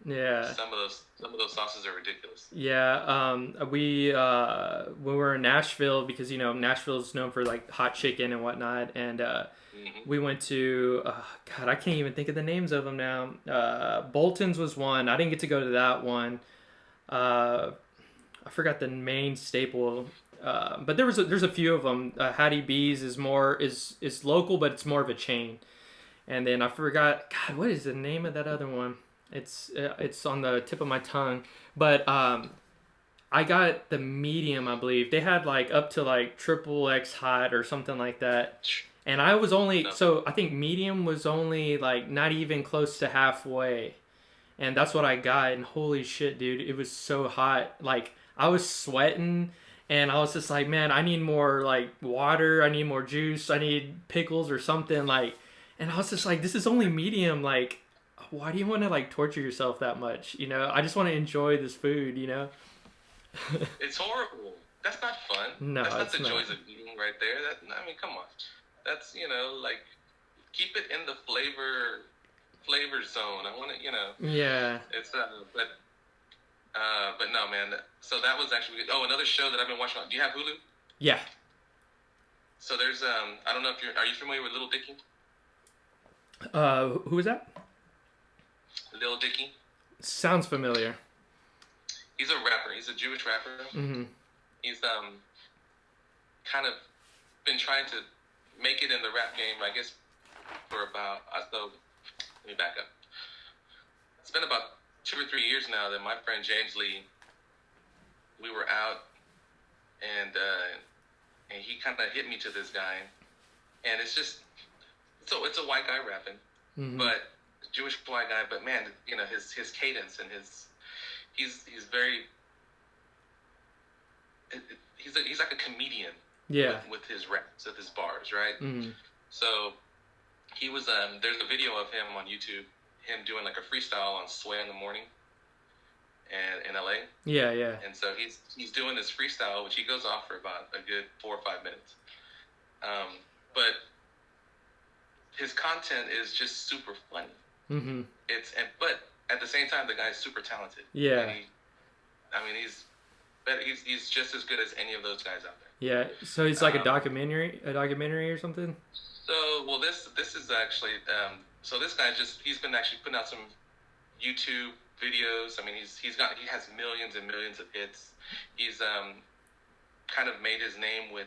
yeah, some of those sauces are ridiculous. Yeah, we were in Nashville because Nashville's known for like hot chicken and whatnot, and we went to God, I can't even think of the names of them now. Bolton's was one. I didn't get to go to that one. I forgot the main staple. But there's a few of them. Hattie B's is local, but it's more of a chain. And then I forgot, God, what is the name of that other one? It's on the tip of my tongue. But I got the medium, I believe. They had like up to like XXX hot or something like that. And I was so I think medium was only like not even close to halfway. And that's what I got. And holy shit, dude, it was so hot. Like I was sweating. And I was just like, man, I need more like water. I need more juice. I need pickles or something like. And I was just like, this is only medium. Like, why do you want to like torture yourself that much? I just want to enjoy this food. It's horrible. That's not fun. No, that's not the joys of eating right there. I mean, come on. That's like keep it in the flavor zone. I want to Yeah. It's but no, man. So that was actually another show that I've been watching. Do you have Hulu? Yeah. So there's I don't know if are you familiar with Lil Dicky? Who is that? Lil Dicky. Sounds familiar. He's a rapper. He's a Jewish rapper. Mm-hmm. He's kind of been trying to make it in the rap game, I guess, for about let me back up. It's been about 2 or 3 years now that my friend James Lee, we were out, and he kind of hit me to this guy, and it's a white guy rapping, but Jewish white guy, but man, his cadence and he's very he's like a comedian, with his raps, with his bars, right? Mm-hmm. So he was there's a video of him on YouTube. Him doing like a freestyle on Sway in the Morning, and in LA. Yeah. And so he's doing this freestyle, which he goes off for about a good 4 or 5 minutes. But his content is just super funny. Mm-hmm. But at the same time, the guy's super talented. Yeah. He's just as good as any of those guys out there. Yeah. So it's like a documentary or something. So this is actually. So this guy he's been actually putting out some YouTube videos. I mean, he has millions and millions of hits. He's kind of made his name with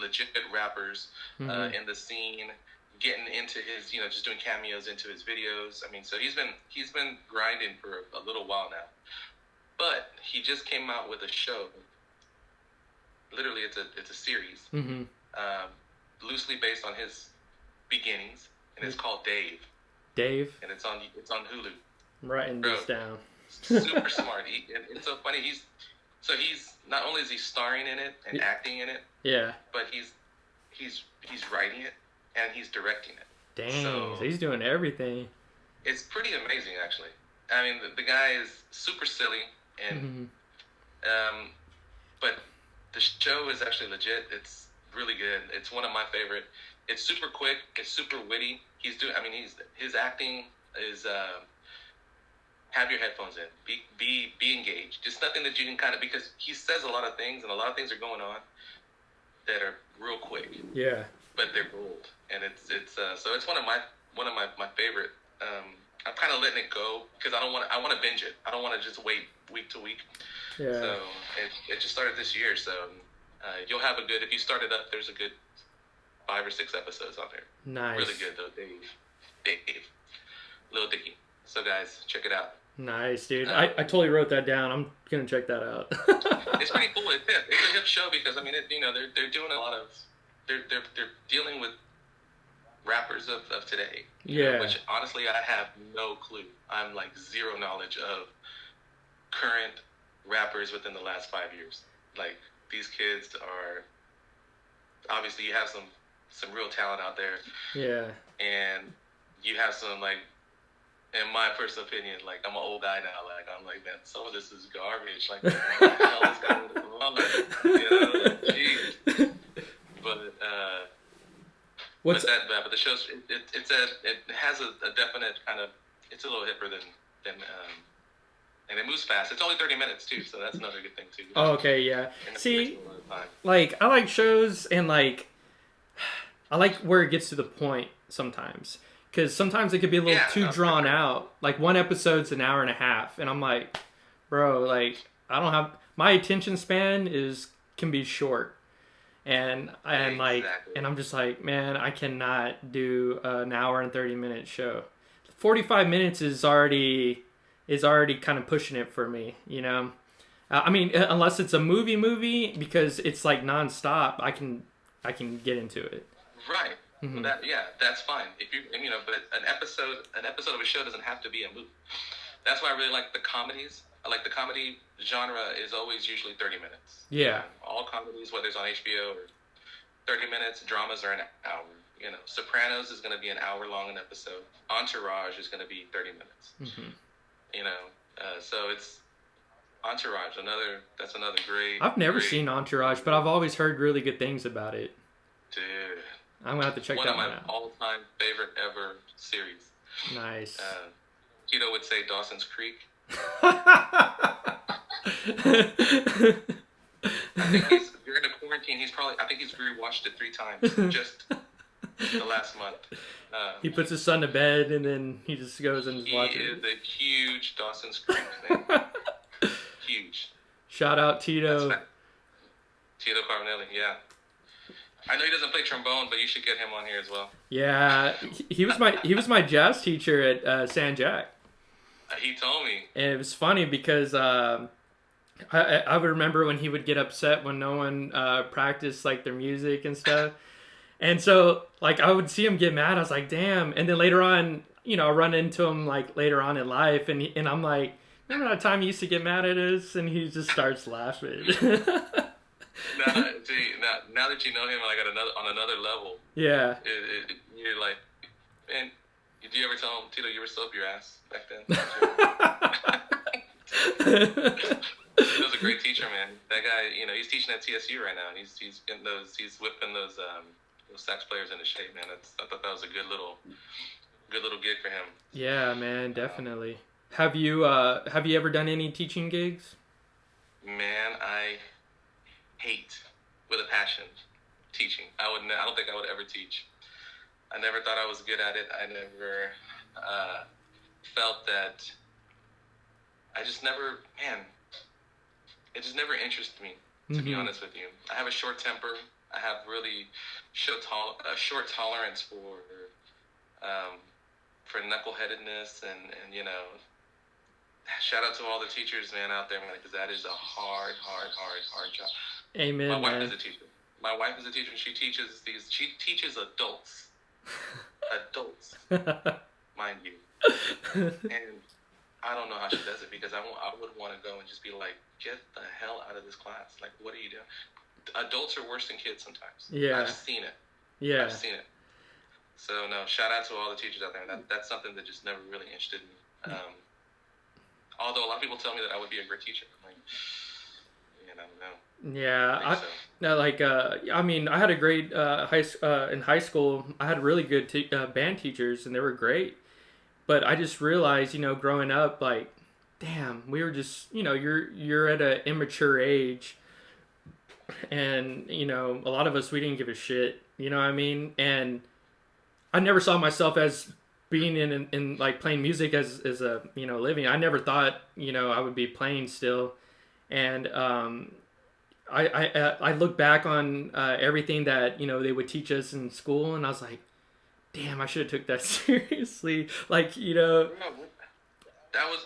legit rappers in the scene, getting into his just doing cameos into his videos. I mean, so he's been grinding for a little while now. But he just came out with a show. Literally, it's a series, loosely based on his beginnings. And it's called Dave. Dave? And it's on Hulu. I'm writing this down. Super smart. It's so funny. He's not only is he starring in it and acting in it. Yeah. But he's writing it and he's directing it. Dang. So he's doing everything. It's pretty amazing, actually. I mean, the guy is super silly, and but the show is actually legit. It's really good. It's one of my favorite. It's super quick. It's super witty. His acting is. Have your headphones in. Be engaged. Just nothing that you can kind of, because he says a lot of things, and a lot of things are going on that are real quick. Yeah. But they're bold, and it's so it's one of my favorite. I'm kind of letting it go because I want to binge it. I don't want to just wait week to week. Yeah. So it just started this year. So you'll have if you start it up, there's a good 5 or 6 episodes on there. Nice. Really good though, Dave, Lil Dicky. So guys, check it out. Nice, dude. I totally wrote that down. I'm gonna check that out. It's pretty cool. It's a hip show because they're doing a lot of they're dealing with rappers of today. Which honestly I have no clue. I'm like zero knowledge of current rappers within the last 5 years. Like these kids are obviously, you have some real talent out there. Yeah. And you have some, like, in my personal opinion, like, I'm an old guy now. Like, I'm like, man, some of this is garbage. Like, what the hell is going on? Jeez. But the show's it has a definite kind of, it's a little hipper than and it moves fast. It's only 30 minutes too, so that's another good thing too. Oh, okay, yeah. See, like, I like shows, and like, I like where it gets to the point sometimes, because sometimes it could be a little too drawn out. Like, one episode's an hour and a half, and I'm like, bro, like, I don't have, my attention span can be short. And I'm just like, man, I cannot do an hour and 30-minute show. 45 minutes is already kind of pushing it for me, you know. I mean, unless it's a movie, because it's like nonstop, I can get into it. Right. Mm-hmm. That's fine. If but an episode of a show doesn't have to be a movie. That's why I really like the comedies. I like the comedy genre is always usually 30 minutes. Yeah. All comedies, whether it's on HBO or 30 minutes, dramas are an hour. You know, Sopranos is going to be an hour long an episode. Entourage is going to be 30 minutes. Mm-hmm. You know, so it's Entourage. That's another great. I've never seen Entourage, but I've always heard really good things about it. Dude, I'm gonna have to check that one out. One of my all-time favorite ever series. Nice. Tito would say Dawson's Creek. I think during the quarantine, I think he's rewatched it 3 times just the last month. He puts his son to bed, and then he just goes and watches it. He is a huge Dawson's Creek fan. Huge. Shout out Tito. Tito Carbonelli, yeah. I know he doesn't play trombone, but you should get him on here as well. Yeah, he was my jazz teacher at San Jack. He told me. And it was funny because I would remember when he would get upset when no one practiced like their music and stuff. And so, like, I would see him get mad. I was like, damn. And then later on, you know, I run into him, like, later on in life. And I'm like, remember that time you used to get mad at us? And he just starts laughing. Now that you know him, like, on another level. Yeah. You're like, man, did you ever tell him, Tito, you were so up your ass back then? He was a great teacher, man. That guy, you know, he's teaching at TSU right now. And he's whipping those sax players into shape, man. I thought that was a good little gig for him. Yeah, man, definitely. Have you ever done any teaching gigs? Man, I hate with a passion teaching. I don't think I would ever teach. I never thought I was good at it. I never felt that. It just never interested me, to be honest with you. I have a short temper. I have really short tolerance for knuckleheadedness, and you know, shout out to all the teachers, man, out there, man, because that is a hard job. Amen. My wife is a teacher. And she teaches adults, mind you, and I don't know how she does it, because I would want to go and just be like, get the hell out of this class. Like, what are you doing? Adults are worse than kids sometimes. Yeah. I've seen it. Yeah. I've seen it. So no, shout out to all the teachers out there. That's something that just never really interested me. Although a lot of people tell me that I would be a great teacher. I'm like, no. Yeah, I mean, I had a great in high school. I had really good band teachers, and they were great. But I just realized, growing up, like, damn, we were just, you're at an immature age, and a lot of us, we didn't give a shit. You know what I mean? And I never saw myself as being in like playing music as a living. I never thought I would be playing still, and I look back on everything that they would teach us in school, and I was like, damn, I should have took that seriously. Like that was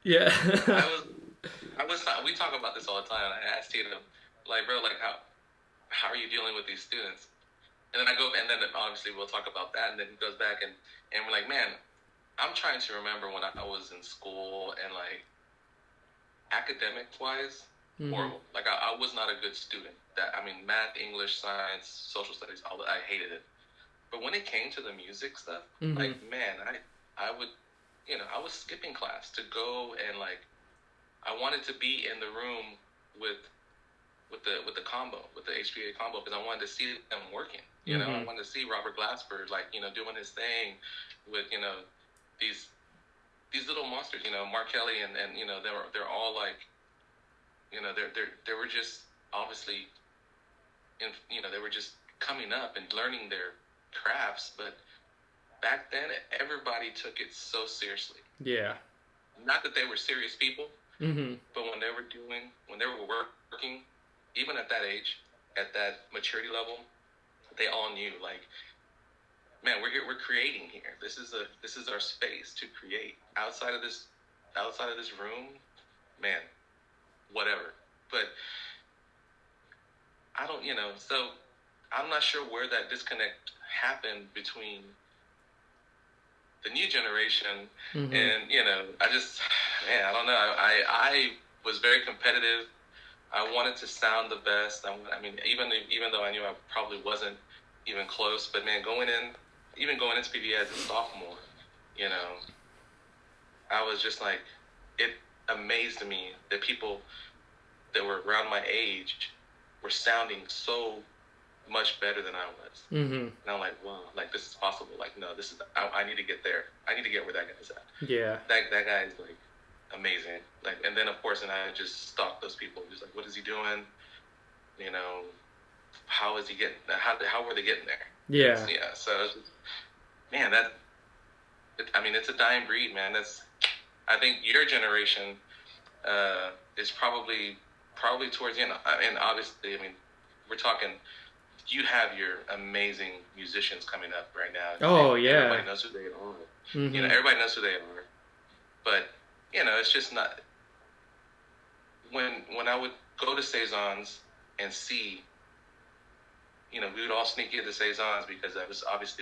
yeah. I was we talk about this all the time. I asked Tatum, like, bro, like how are you dealing with these students? And then then obviously we'll talk about that, and then he goes back and we're like, man, I'm trying to remember when I was in school and like academic wise, horrible. Like I was not a good student. Math, English, science, social studies, all that, I hated it. But when it came to the music stuff, like, man, I would, I was skipping class to go and like, I wanted to be in the room with the combo, with the HPA combo, because I wanted to see them working. I wanted to see Robert Glasper, like, doing his thing with, these little monsters, Mark Kelly and they're all like, they were just obviously, they were just coming up and learning their crafts. But back then, everybody took it so seriously. Yeah. Not that they were serious people, but when they were working, even at that age, at that maturity level, they all knew, like, man, we're here, we're creating here. This is our space to create. Outside of this room, man, whatever. But I don't, so I'm not sure where that disconnect happened between the new generation and, I don't know. I was very competitive. I wanted to sound the best. Even though I knew I probably wasn't even close, but man, going into PBA as a sophomore, I was just like, it amazed me that people that were around my age were sounding so much better than I was. And I'm like, wow, like, this is possible. Like, no, I need to get there. I need to get where that guy's at. Yeah. That guy is like amazing. Like, and then of course, and I just stalked those people. Just like, what is he doing? How is he getting? How were they getting there? Yeah. Yeah. So it's just, man, it's a dying breed, man. I think your generation is probably towards the end. And obviously, we're talking. You have your amazing musicians coming up right now. Oh, yeah. Everybody knows who they are. Everybody knows who they are. But, it's just not... When I would go to Saisons and see, we would all sneak into Saisons because it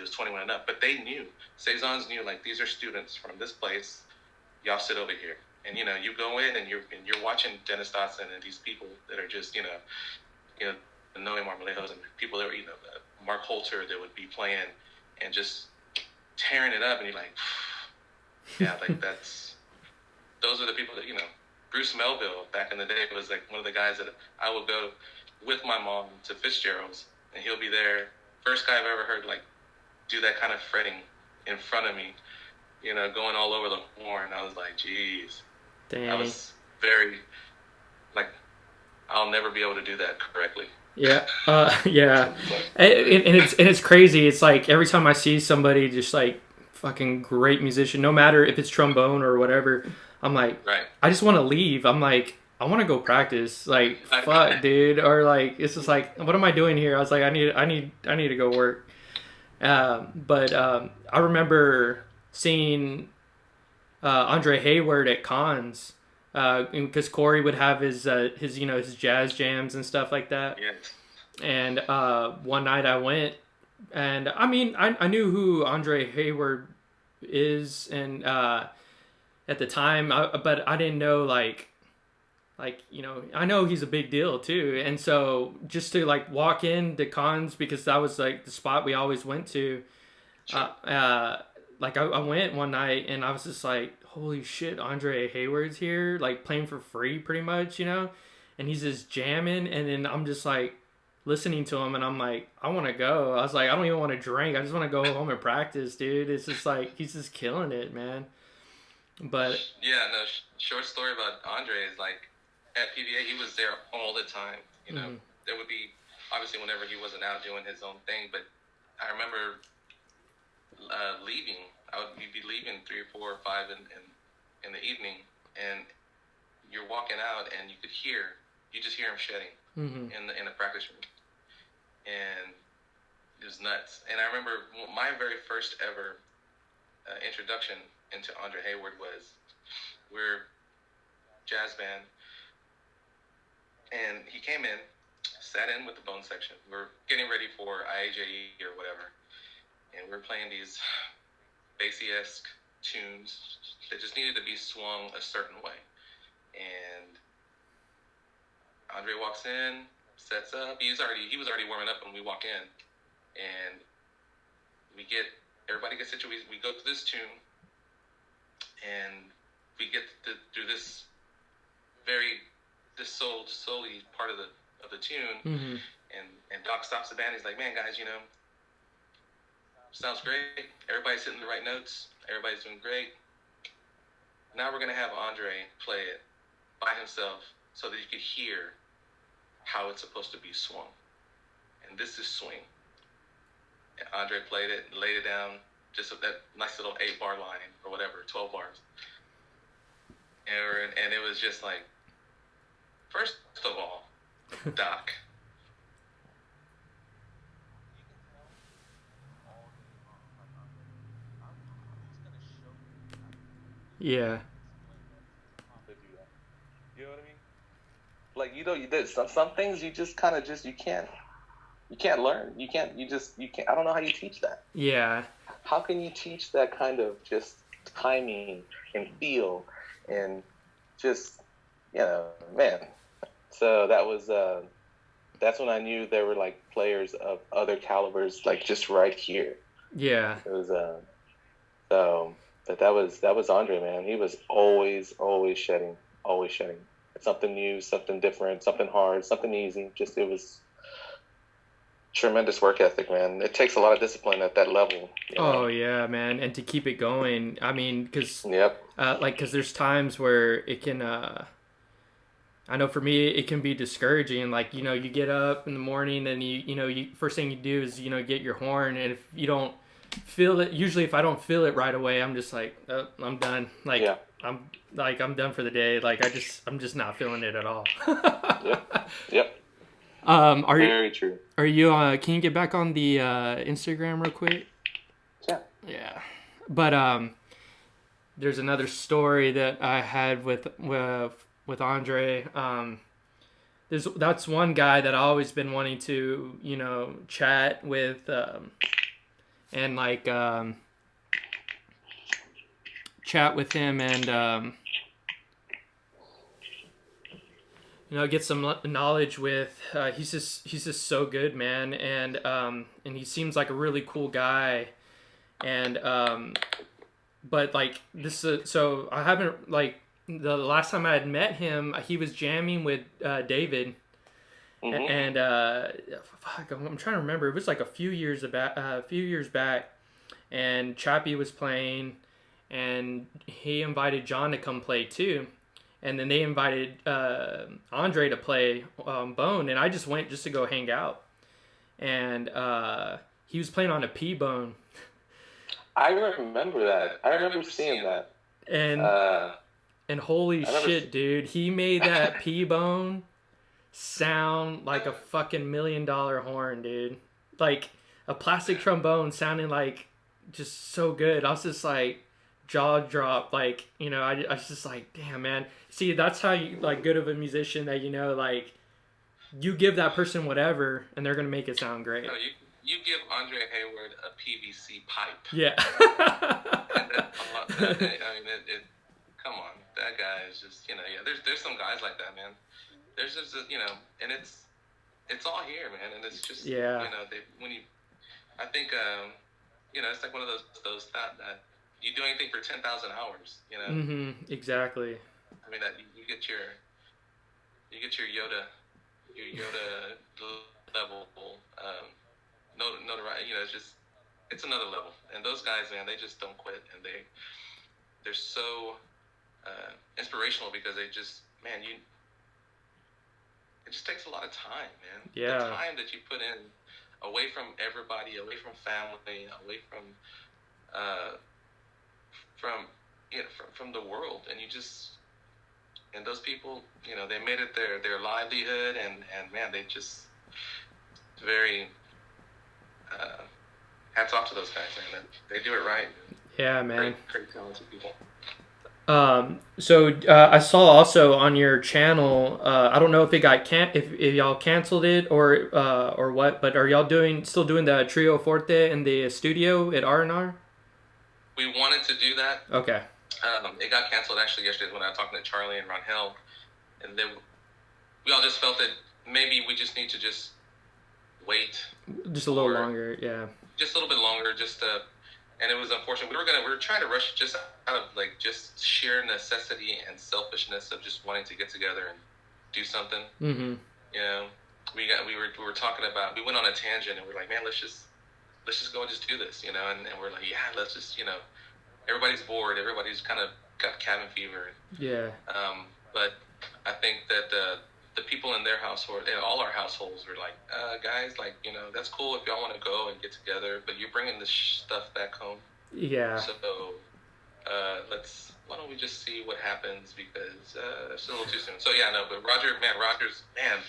was 21 and up. But they knew. Saisons knew, like, these are students from this place. Y'all sit over here. And, you go in and you're watching Dennis Dotson and these people that are just, Noe Marmolejos and people that were, Mark Holter that would be playing and just tearing it up, and you're like, yeah, like those are the people that, Bruce Melville back in the day was like one of the guys that I would go with my mom to Fitzgerald's, and he'll be there. First guy I've ever heard like do that kind of fretting in front of me, going all over the horn. I was like, geez. Dang. I was very, like, I'll never be able to do that correctly. Yeah, yeah, and it's crazy. It's like every time I see somebody just like fucking great musician, no matter if it's trombone or whatever, I'm like, right. I just want to leave. I'm like, I want to go practice. Like, fuck, dude. Or like, it's just like, what am I doing here? I was like, I need to go work. But I remember seeing Andre Hayward at cons. Because Corey would have his jazz jams and stuff like that. Yes. And one night I went, and I knew who Andre Hayward is, and at the time, but I didn't know like I know he's a big deal too, and so just to like walk into cons because that was like the spot we always went to. Sure. Like I went one night and I was just like, holy shit, Andre Hayward's here, like playing for free pretty much, you know? And he's just jamming, and then I'm just like listening to him and I'm like, I want to go. I was like, I don't even want to drink. I just want to go home and practice, dude. It's just like, he's just killing it, man. But yeah, no, short story about Andre is like at PVA, he was there all the time. You know, there would be obviously whenever he wasn't out doing his own thing, but I remember leaving. We'd be leaving 3 or 4 or 5 in the evening, and you're walking out, and you just hear him shedding in the practice room, and it was nuts. And I remember my very first ever introduction into Andre Hayward was we're jazz band, and he came in, sat in with the bone section. We're getting ready for IAJE or whatever, and we're playing these bassy-esque tunes that just needed to be swung a certain way. And Andre walks in, sets up. He was already warming up when we walk in, and everybody gets situated. We go through this tune, and we get through this solely part of the tune, and Doc stops the band. He's like, "Man, guys, sounds great. Everybody's hitting the right notes. Everybody's doing great. Now we're gonna have Andre play it by himself so that you could hear how it's supposed to be swung. And this is swing." And Andre played it, laid it down, just with that nice little 8-bar line or whatever, 12 bars. And it was just like, first of all, Doc. Yeah. You know what I mean? Like, you did some things you just kind of you can't learn. You can't. I don't know how you teach that. Yeah. How can you teach that kind of just timing and feel and just, man. So that was, that's when I knew there were like players of other calibers, like just right here. Yeah. It was, but that was Andre, man. He was always shedding. Something new, something different, something hard, something easy. Just, it was tremendous work ethic, man. It takes a lot of discipline at that level. Oh yeah, man. And to keep it going, I mean, because Yep. Because there's times where it can, I know for me, it can be discouraging. Like, you get up in the morning and you first thing you do is, get your horn. And if you don't feel it, usually if I don't feel it right away, I'm just like, oh, I'm done. Like, yeah. I'm done for the day. Like, I'm just not feeling it at all. Yep. Very true. Are you, can you get back on the, Instagram real quick? Yeah. Yeah. But, there's another story that I had with Andre. That's one guy that I've always been wanting to, chat with, and like, chat with him and, get some knowledge with. He's just so good, man, and he seems like a really cool guy, and but like this, so I haven't, like, the last time I had met him, he was jamming with David, and fuck, I'm trying to remember. It was like a few years back, and Chappie was playing, and he invited John to come play too. And then they invited Andre to play Bone, and I just went just to go hang out. And he was playing on a P-Bone. I remember that. I remember seeing that. And holy shit, dude, he made that P-Bone sound like a fucking $1 million horn, dude. Like a plastic trombone sounding like just so good. I was just like, jaw drop, like, I was just like, damn, man. See, that's how you, like, good of a musician that, like, you give that person whatever and they're gonna make it sound great. No, you give Andre Hayward a PVC pipe. Yeah. Come on, that guy is just, there's some guys like that, man. There's just, and it's all here, man, and it's just, yeah. I think it's like one of those that you do anything for 10,000 hours, Mm-hmm. Exactly. I mean, that you get your Yoda level, notoriety. It's another level. And those guys, man, they just don't quit, and they're so inspirational because they just, man, it just takes a lot of time, man. Yeah. The time that you put in, away from everybody, away from family, away from the world, and those people, they made it their livelihood, and man, they just very hats off to those guys, man. They do it right. Yeah, man. Great talented people. So I saw also on your channel, I don't know if it got if y'all canceled it or what, but are y'all still doing the Trio Forte in the studio at R&R? We wanted to do that. Okay. It got canceled actually yesterday when I was talking to Charlie and Ronhell, and then we all just felt that maybe we just need to just wait. Just a little longer, yeah. Just a little bit longer, and it was unfortunate. We were trying to rush just out of just sheer necessity and selfishness of just wanting to get together and do something. Mm-hmm. We were talking about, we went on a tangent, and we're like, man, let's just go and just do this, and we're like, yeah, let's just, everybody's bored, everybody's kind of got cabin fever. Yeah. But I think that the people in their household, in all our households, were like, guys, that's cool if y'all want to go and get together, but you're bringing this stuff back home. Yeah. So why don't we just see what happens, because it's a little too soon. So yeah, no, but Roger's,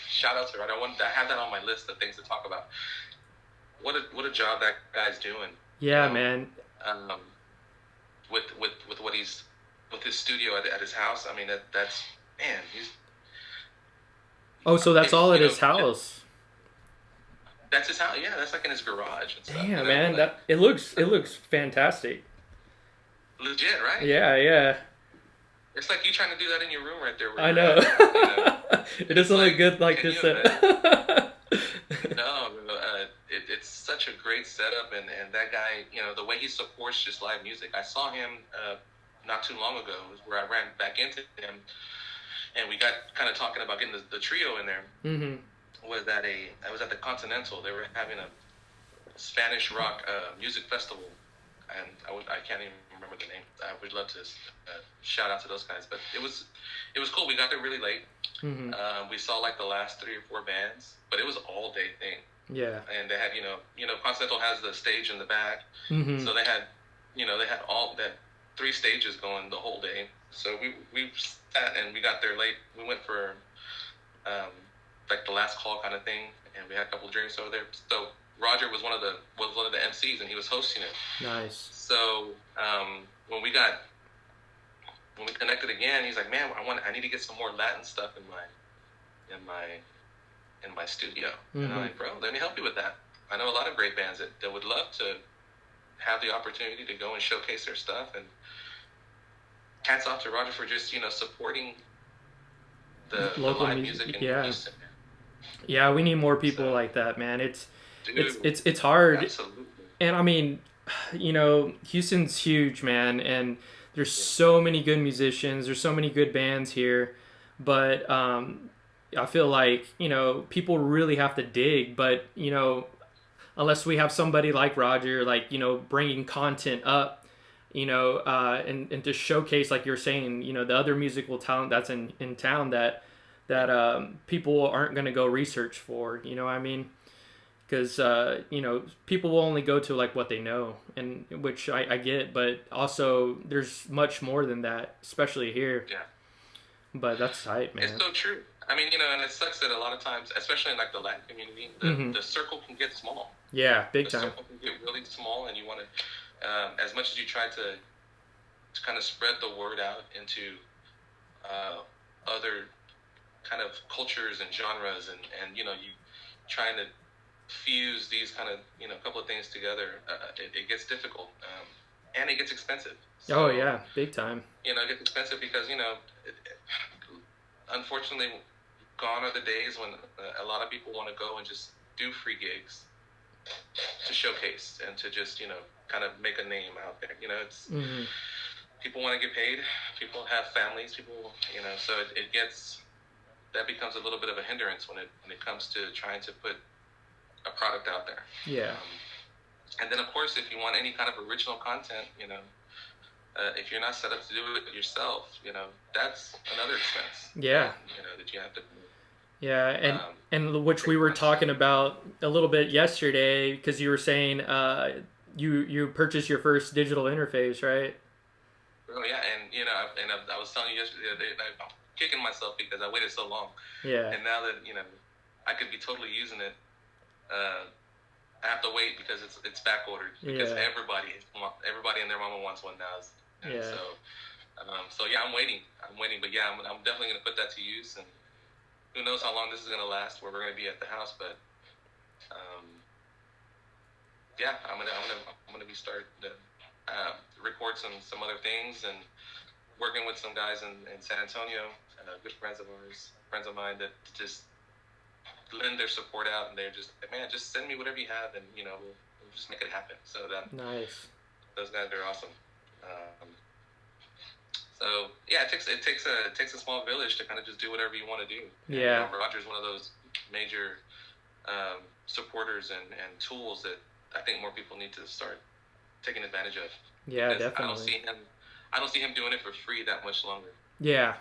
shout out to Roger. I have that on my list of things to talk about. What a job that guy's doing. Yeah, man. With what he's, with his studio at his house. I mean, that's man, he's. Oh, so that's all at his house. That's his house. Yeah, that's like in his garage and stuff. Damn, man, it looks fantastic. Legit, right? Yeah. It's like you trying to do that in your room right there. I know. It doesn't look good like this. No, it's such a great setup, and that guy, the way he supports just live music. I saw him not too long ago, where I ran back into him, and we got kind of talking about getting the trio in there. Mm-hmm. I was at the Continental. They were having a Spanish rock music festival, and I can't even remember the name. I would love to shout out to those guys, but it was cool. We got there really late. Mm-hmm. We saw like the last 3 or 4 bands, but it was all day thing. Yeah. And they had, Continental has the stage in the back. Mm-hmm. So they had all that 3 stages going the whole day. So we sat, and we got there late. We went for like the last call kind of thing, and we had a couple of drinks over there. So Roger was one of the MCs, and he was hosting it. Nice. So when we connected again, he's like, man, I need to get some more Latin stuff in my studio. Mm-hmm. And I'm like, bro, let me help you with that. I know a lot of great bands that would love to have the opportunity to go and showcase their stuff. And hats off to Roger for just, supporting the local live music. Yeah, we need more people like that, man. It's hard. Absolutely. And I mean, Houston's huge, man, and there's so many good musicians, there's so many good bands here, but I feel like, people really have to dig, but, unless we have somebody like Roger, like, bringing content up, and to showcase, like you're saying, the other musical talent that's in town that people aren't going to go research for, you know what I mean? Because, people will only go to, like, what they know, and which I get, but also there's much more than that, especially here. Yeah. But that's tight, man. It's so true. I mean, and it sucks that a lot of times, especially in, like, the Latin community, the circle can get small. Yeah, big time. The circle can get really small, and you want to, as much as you try to kind of spread the word out into other kind of cultures and genres, and you trying to fuse these kind of, a couple of things together, it gets difficult, and it gets expensive. So, oh yeah, big time. It gets expensive because, unfortunately, gone are the days when a lot of people want to go and just do free gigs to showcase and to just, kind of make a name out there. You know, it's people want to get paid. People have families. People, you know, so it gets that becomes a little bit of a hindrance when it comes to trying to put a product out there. Yeah. And then of course, if you want any kind of original content, you know, if you're not set up to do it yourself, you know, that's another expense. Yeah. You know, that you have to. Yeah, and which we were talking about a little bit yesterday, because you were saying you purchased your first digital interface, right? Oh yeah, and you know, and I was telling you yesterday, I'm kicking myself because I waited so long. Yeah. And now that, you know, I could be totally using it, I have to wait because it's back ordered because everybody and their mama wants one now. And so yeah, I'm waiting, but yeah, I'm definitely gonna put that to use, and who knows how long this is gonna last, where we're gonna be at the house, but yeah, I'm gonna be starting to record some other things and working with some guys in San Antonio, good friends of mine that just lend their support out, and they're just, man, just send me whatever you have, and you know, we'll just make it happen. So that nice. Those guys are awesome. So yeah, it takes a small village to kind of just do whatever you want to do. Yeah. And, you know, Roger's one of those major supporters and tools that I think more people need to start taking advantage of. Yeah, because definitely. I don't see him doing it for free that much longer. Yeah.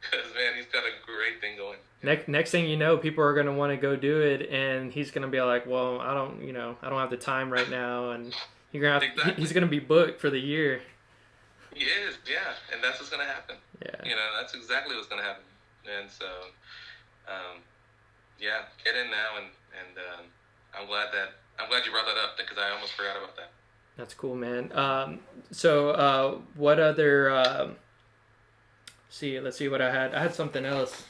Because man, he's got a great thing going. Next thing you know, people are gonna want to go do it, and he's gonna be like, "Well, I don't have the time right now," and he's gonna be booked for the year. He is, yeah, and that's what's gonna happen. Yeah. You know, that's exactly what's gonna happen. And so, yeah, get in now, and I'm glad you brought that up because I almost forgot about that. That's cool, man. So what other? Let's see what I had. I had something else.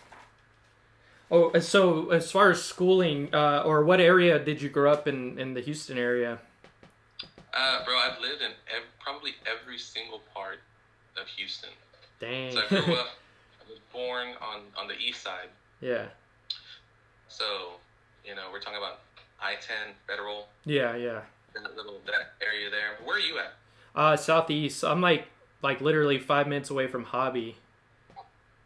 Oh, so as far as schooling, or what area did you grow up in the Houston area? Bro, I've lived in probably every single part of Houston. Dang. So I grew up. I was born on the east side. Yeah. So, you know, we're talking about I-10, Federal. Yeah. That area there. Where are you at? Southeast. I'm like literally 5 minutes away from Hobby.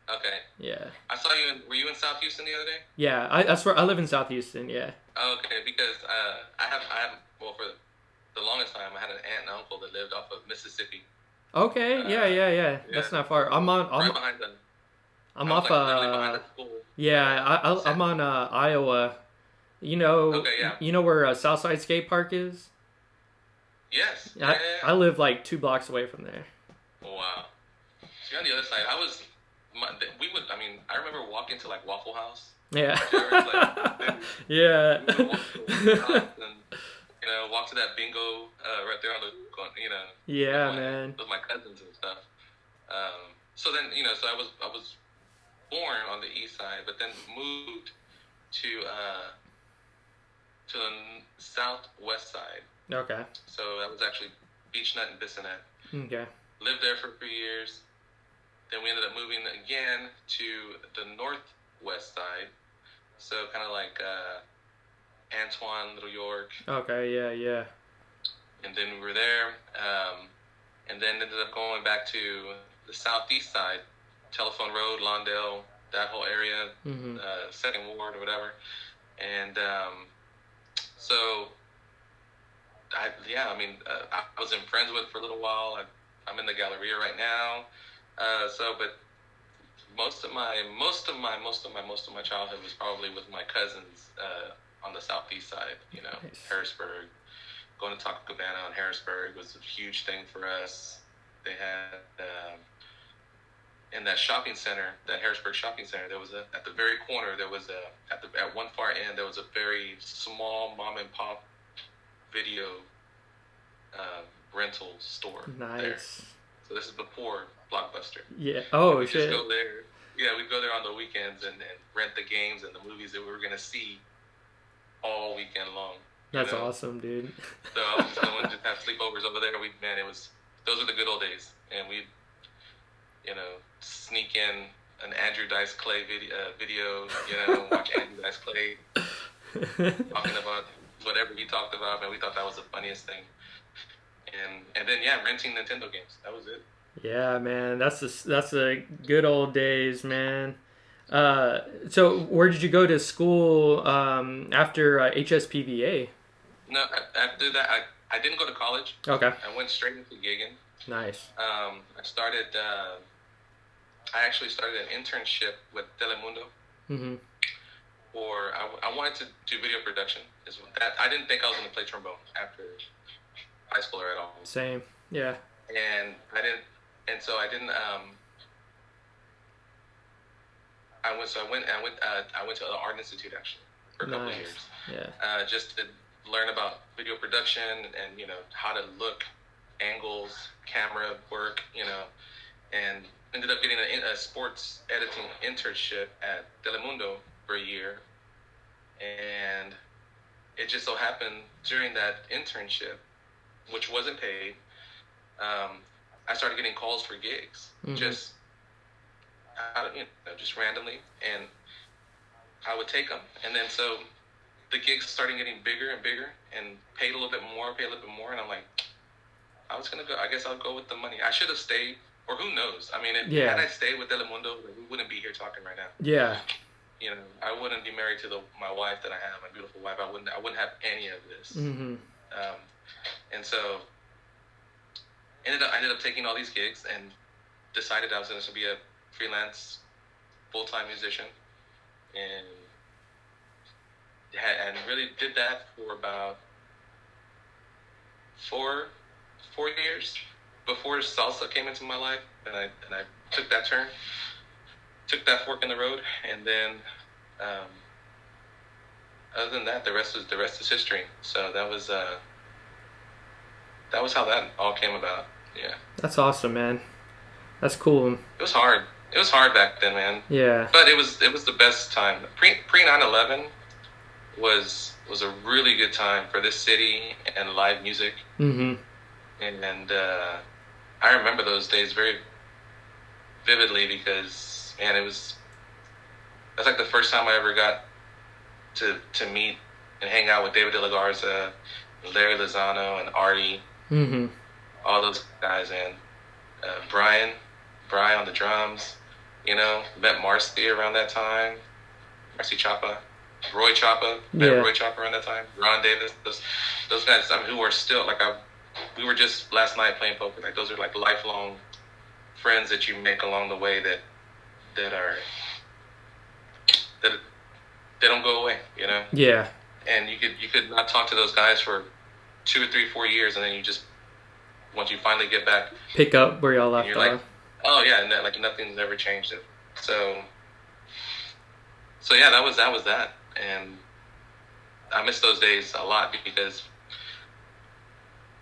Okay. Yeah. I saw you were you in South Houston the other day? Yeah, that's where I live in South Houston. Yeah. Okay, because I have for the longest time I had an aunt and uncle that lived off of Mississippi. Okay. Yeah. That's not far. I'm right behind them. I'm off. Like behind the school. Yeah, I'm on Iowa. You know. Okay, yeah. You know where Southside Skate Park is? Yes. Yeah. I live like 2 blocks away from there. Wow. See, on the other side, I remember walking to like Waffle House. Yeah. Yeah. We would walk to Waffle House and, you know, walk to that bingo right there on the, you know. Yeah, man. With my cousins and stuff. So then, you know, so I was born on the east side, but then moved to the southwest side. Okay. So that was actually Beach Nut and Bissonnette. Okay. Lived there for 3 years. Then we ended up moving again to the northwest side. So kind of like Antoine, Little York. Okay, yeah. And then we were there. And then ended up going back to the southeast side, Telephone Road, Lawndale, that whole area, Second Ward or whatever. And so, I was in Friendswood for a little while. I'm in the Galleria right now. But most of my childhood was probably with my cousins on the southeast side. You know, nice. Harrisburg. Going to Taco Cabana on Harrisburg was a huge thing for us. They had in that shopping center, that Harrisburg shopping center, there was at the very corner there was at one far end there was a very small mom and pop video rental store. Nice. There. So this is before Blockbuster. Yeah. Oh, we'd shit. Just go there. Yeah, we'd go there on the weekends and rent the games and the movies that we were gonna see all weekend long. That's awesome, dude. So I was just going to just have sleepovers over there. Those were the good old days, and we'd, you know, sneak in an Andrew Dice Clay video, you know, watch Andrew Dice Clay talking about whatever he talked about, and we thought that was the funniest thing. and then yeah, renting Nintendo games. That was it. Yeah, man, that's the good old days, man. So where did you go to school after HSPVA? No, after that, I didn't go to college. Okay. I went straight into gigging. Nice. I started. I actually started an internship with Telemundo. Mm-hmm. I wanted to do video production. I didn't think I was going to play trombone after high school or at all. Same. Yeah. And I didn't. And so I didn't. I went to the Art Institute actually for a couple of years. Yeah. Just to learn about video production and how to look, angles, camera work, and ended up getting a sports editing internship at Telemundo for a year. And it just so happened during that internship, which wasn't paid, I started getting calls for gigs, just randomly, and I would take them. And then so the gigs started getting bigger and bigger, and paid a little bit more, and I'm like, I guess I'll go with the money. I should have stayed, or who knows? I mean, had I stayed with Telemundo, we wouldn't be here talking right now. Yeah. I wouldn't be married to my wife that I have, my beautiful wife. I wouldn't have any of this. Mm-hmm. And so I ended up taking all these gigs and decided I was going to be a freelance full-time musician, and really did that for about four years before salsa came into my life, and I took that turn, took that fork in the road, and then other than that, the rest is history. So that was how that all came about. Yeah. That's awesome, man. That's cool. It was hard. It was hard back then, man. Yeah. But it was the best time. Pre 9/11 was a really good time for this city and live music. Mm-hmm. And I remember those days very vividly because, man, that's like the first time I ever got to meet and hang out with David De La Garza, Larry Lozano, and Artie. Mm-hmm. All those guys, and Brian on the drums, met Marcy around that time, Marcy Chapa, Roy Chapa, Roy Chapa around that time, Ron Davis, those guys, who are still, we were just last night playing poker, those are lifelong friends that you make along the way that they don't go away, Yeah. And you could not talk to those guys for 2 or 3, 4 years, and then once you finally get back, pick up where y'all left off. Oh yeah, and nothing's ever changed it. So yeah, that was that, and I miss those days a lot because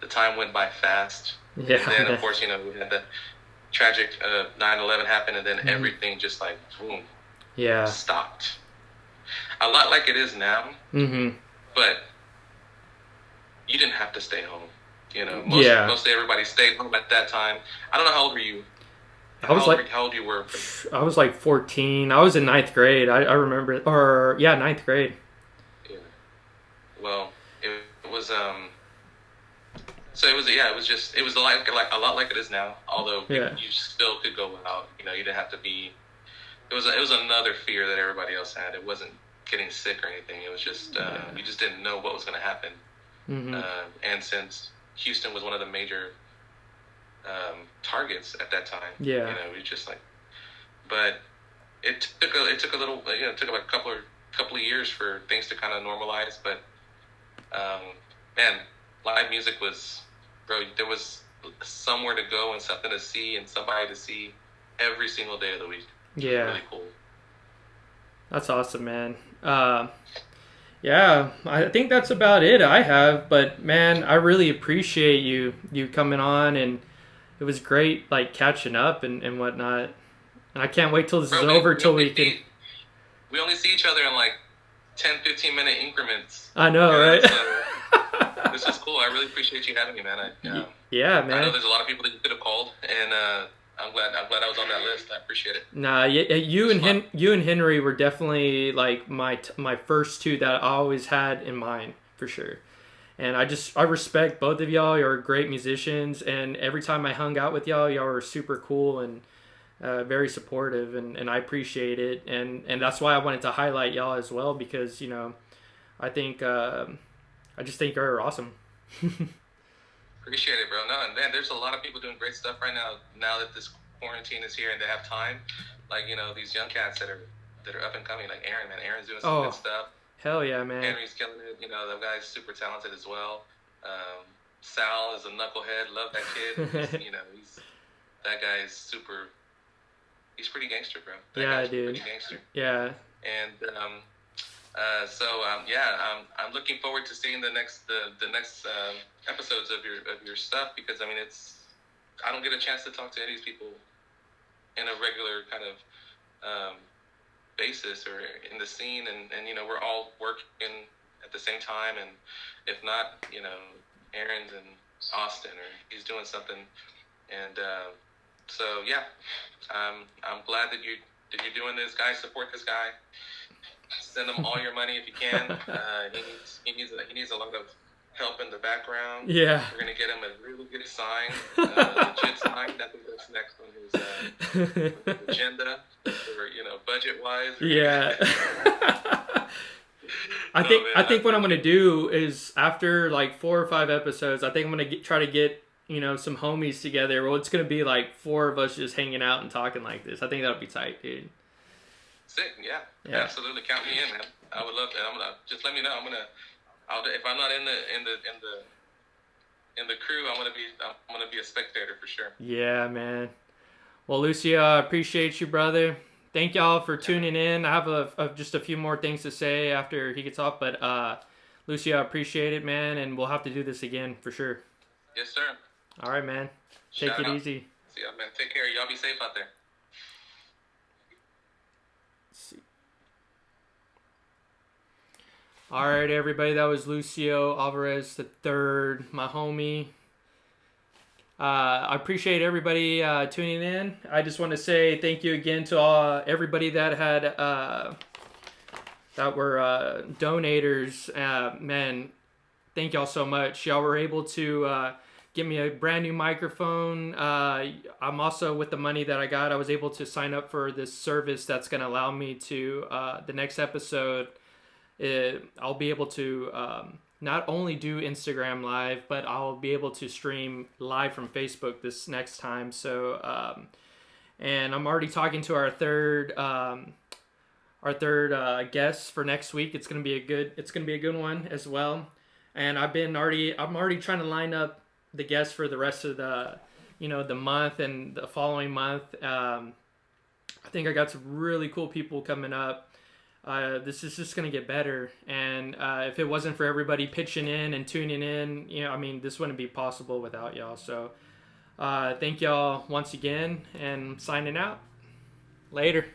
the time went by fast. Yeah. And then of course we had the tragic 9/11 happen, and then everything just boom. Yeah. Stopped. A lot like it is now. Mm-hmm. But you didn't have to stay home. Mostly everybody stayed home at that time. I don't know how old were you. How old you were? I was 14. I was in 9th grade. I remember it. Or, yeah, 9th grade. Yeah. Well, it was, so it was a lot like it is now. Although you still could go out. You didn't have to be, it was another fear that everybody else had. It wasn't getting sick or anything. It was just, you just didn't know what was going to happen. Mm-hmm. And since Houston was one of the major targets at that time. Yeah. We just but it took a little, it took about a couple of years for things to kind of normalize. But man, live music there was somewhere to go and something to see and somebody to see every single day of the week. Yeah. Really cool. That's awesome, man. Yeah, I think that's about it I have. But, man, I really appreciate you coming on, and it was great, catching up and whatnot. And I can't wait till this is over till we can... We only see each other in, 10, 15-minute increments. I know, right? So, this is cool. I really appreciate you having me, man. Yeah, man. I know there's a lot of people that you could have called, and I'm glad I was on that list. I appreciate it. Nah, you and Henry were definitely my first two that I always had in mind for sure. And I respect both of y'all. You're great musicians, and every time I hung out with y'all are super cool and very supportive, and I appreciate it. And that's why I wanted to highlight y'all as well, because I think I just think you're awesome. Appreciate it, bro. No, and man, there's a lot of people doing great stuff right now. Now that this quarantine is here and they have time, like these young cats that are up and coming, like Aaron. Man, Aaron's doing some good stuff. Hell yeah, man. Henry's killing it. The guy's super talented as well. Sal is a knucklehead. Love that kid. He's that guy is super. He's pretty gangster, bro. Yeah, dude. Pretty gangster. Yeah. And I'm looking forward to seeing the next episodes of your stuff, because I don't get a chance to talk to any of these people in a regular kind of basis or in the scene, and we're all working at the same time, and if not, Aaron's in Austin or he's doing something, and I'm glad that you're doing this, guys. Support this guy. Send him all your money if you can. He needs a lot of help in the background. Yeah. We're gonna get him a really good sign, legit sign. I think that's next on his agenda, for budget wise. Yeah. I think what I'm gonna do is, after like 4 or 5 episodes, I think I'm gonna try to get some homies together. Well, it's gonna be like 4 of us just hanging out and talking like this. I think that'll be tight, dude. Sick, yeah. Absolutely. Count me in, man. I would love that. I'm gonna just let me know. If I'm not in the crew, I'm gonna be a spectator for sure. Yeah, man. Well, Lucio, I appreciate you, brother. Thank y'all for tuning in. I have just a few more things to say after he gets off, but Lucio, I appreciate it, man, and we'll have to do this again for sure. Yes, sir. All right, man. Take it easy. See ya, man. Take care. Y'all be safe out there. All right, everybody. That was Lucio Alvarez III, my homie. I appreciate everybody tuning in. I just want to say thank you again to everybody that had that were donators. Man, thank y'all so much. Y'all were able to give me a brand new microphone. I'm also, with the money that I got, I was able to sign up for this service that's going to allow me to, the next episode, I'll be able to not only do Instagram Live, but I'll be able to stream live from Facebook this next time. So, and I'm already talking to our third guest for next week. It's gonna be a good one as well. And I'm already trying to line up the guests for the rest of the month and the following month. I think I got some really cool people coming up. This is just going to get better. And if it wasn't for everybody pitching in and tuning in, this wouldn't be possible without y'all. So thank y'all once again, and signing out. Later.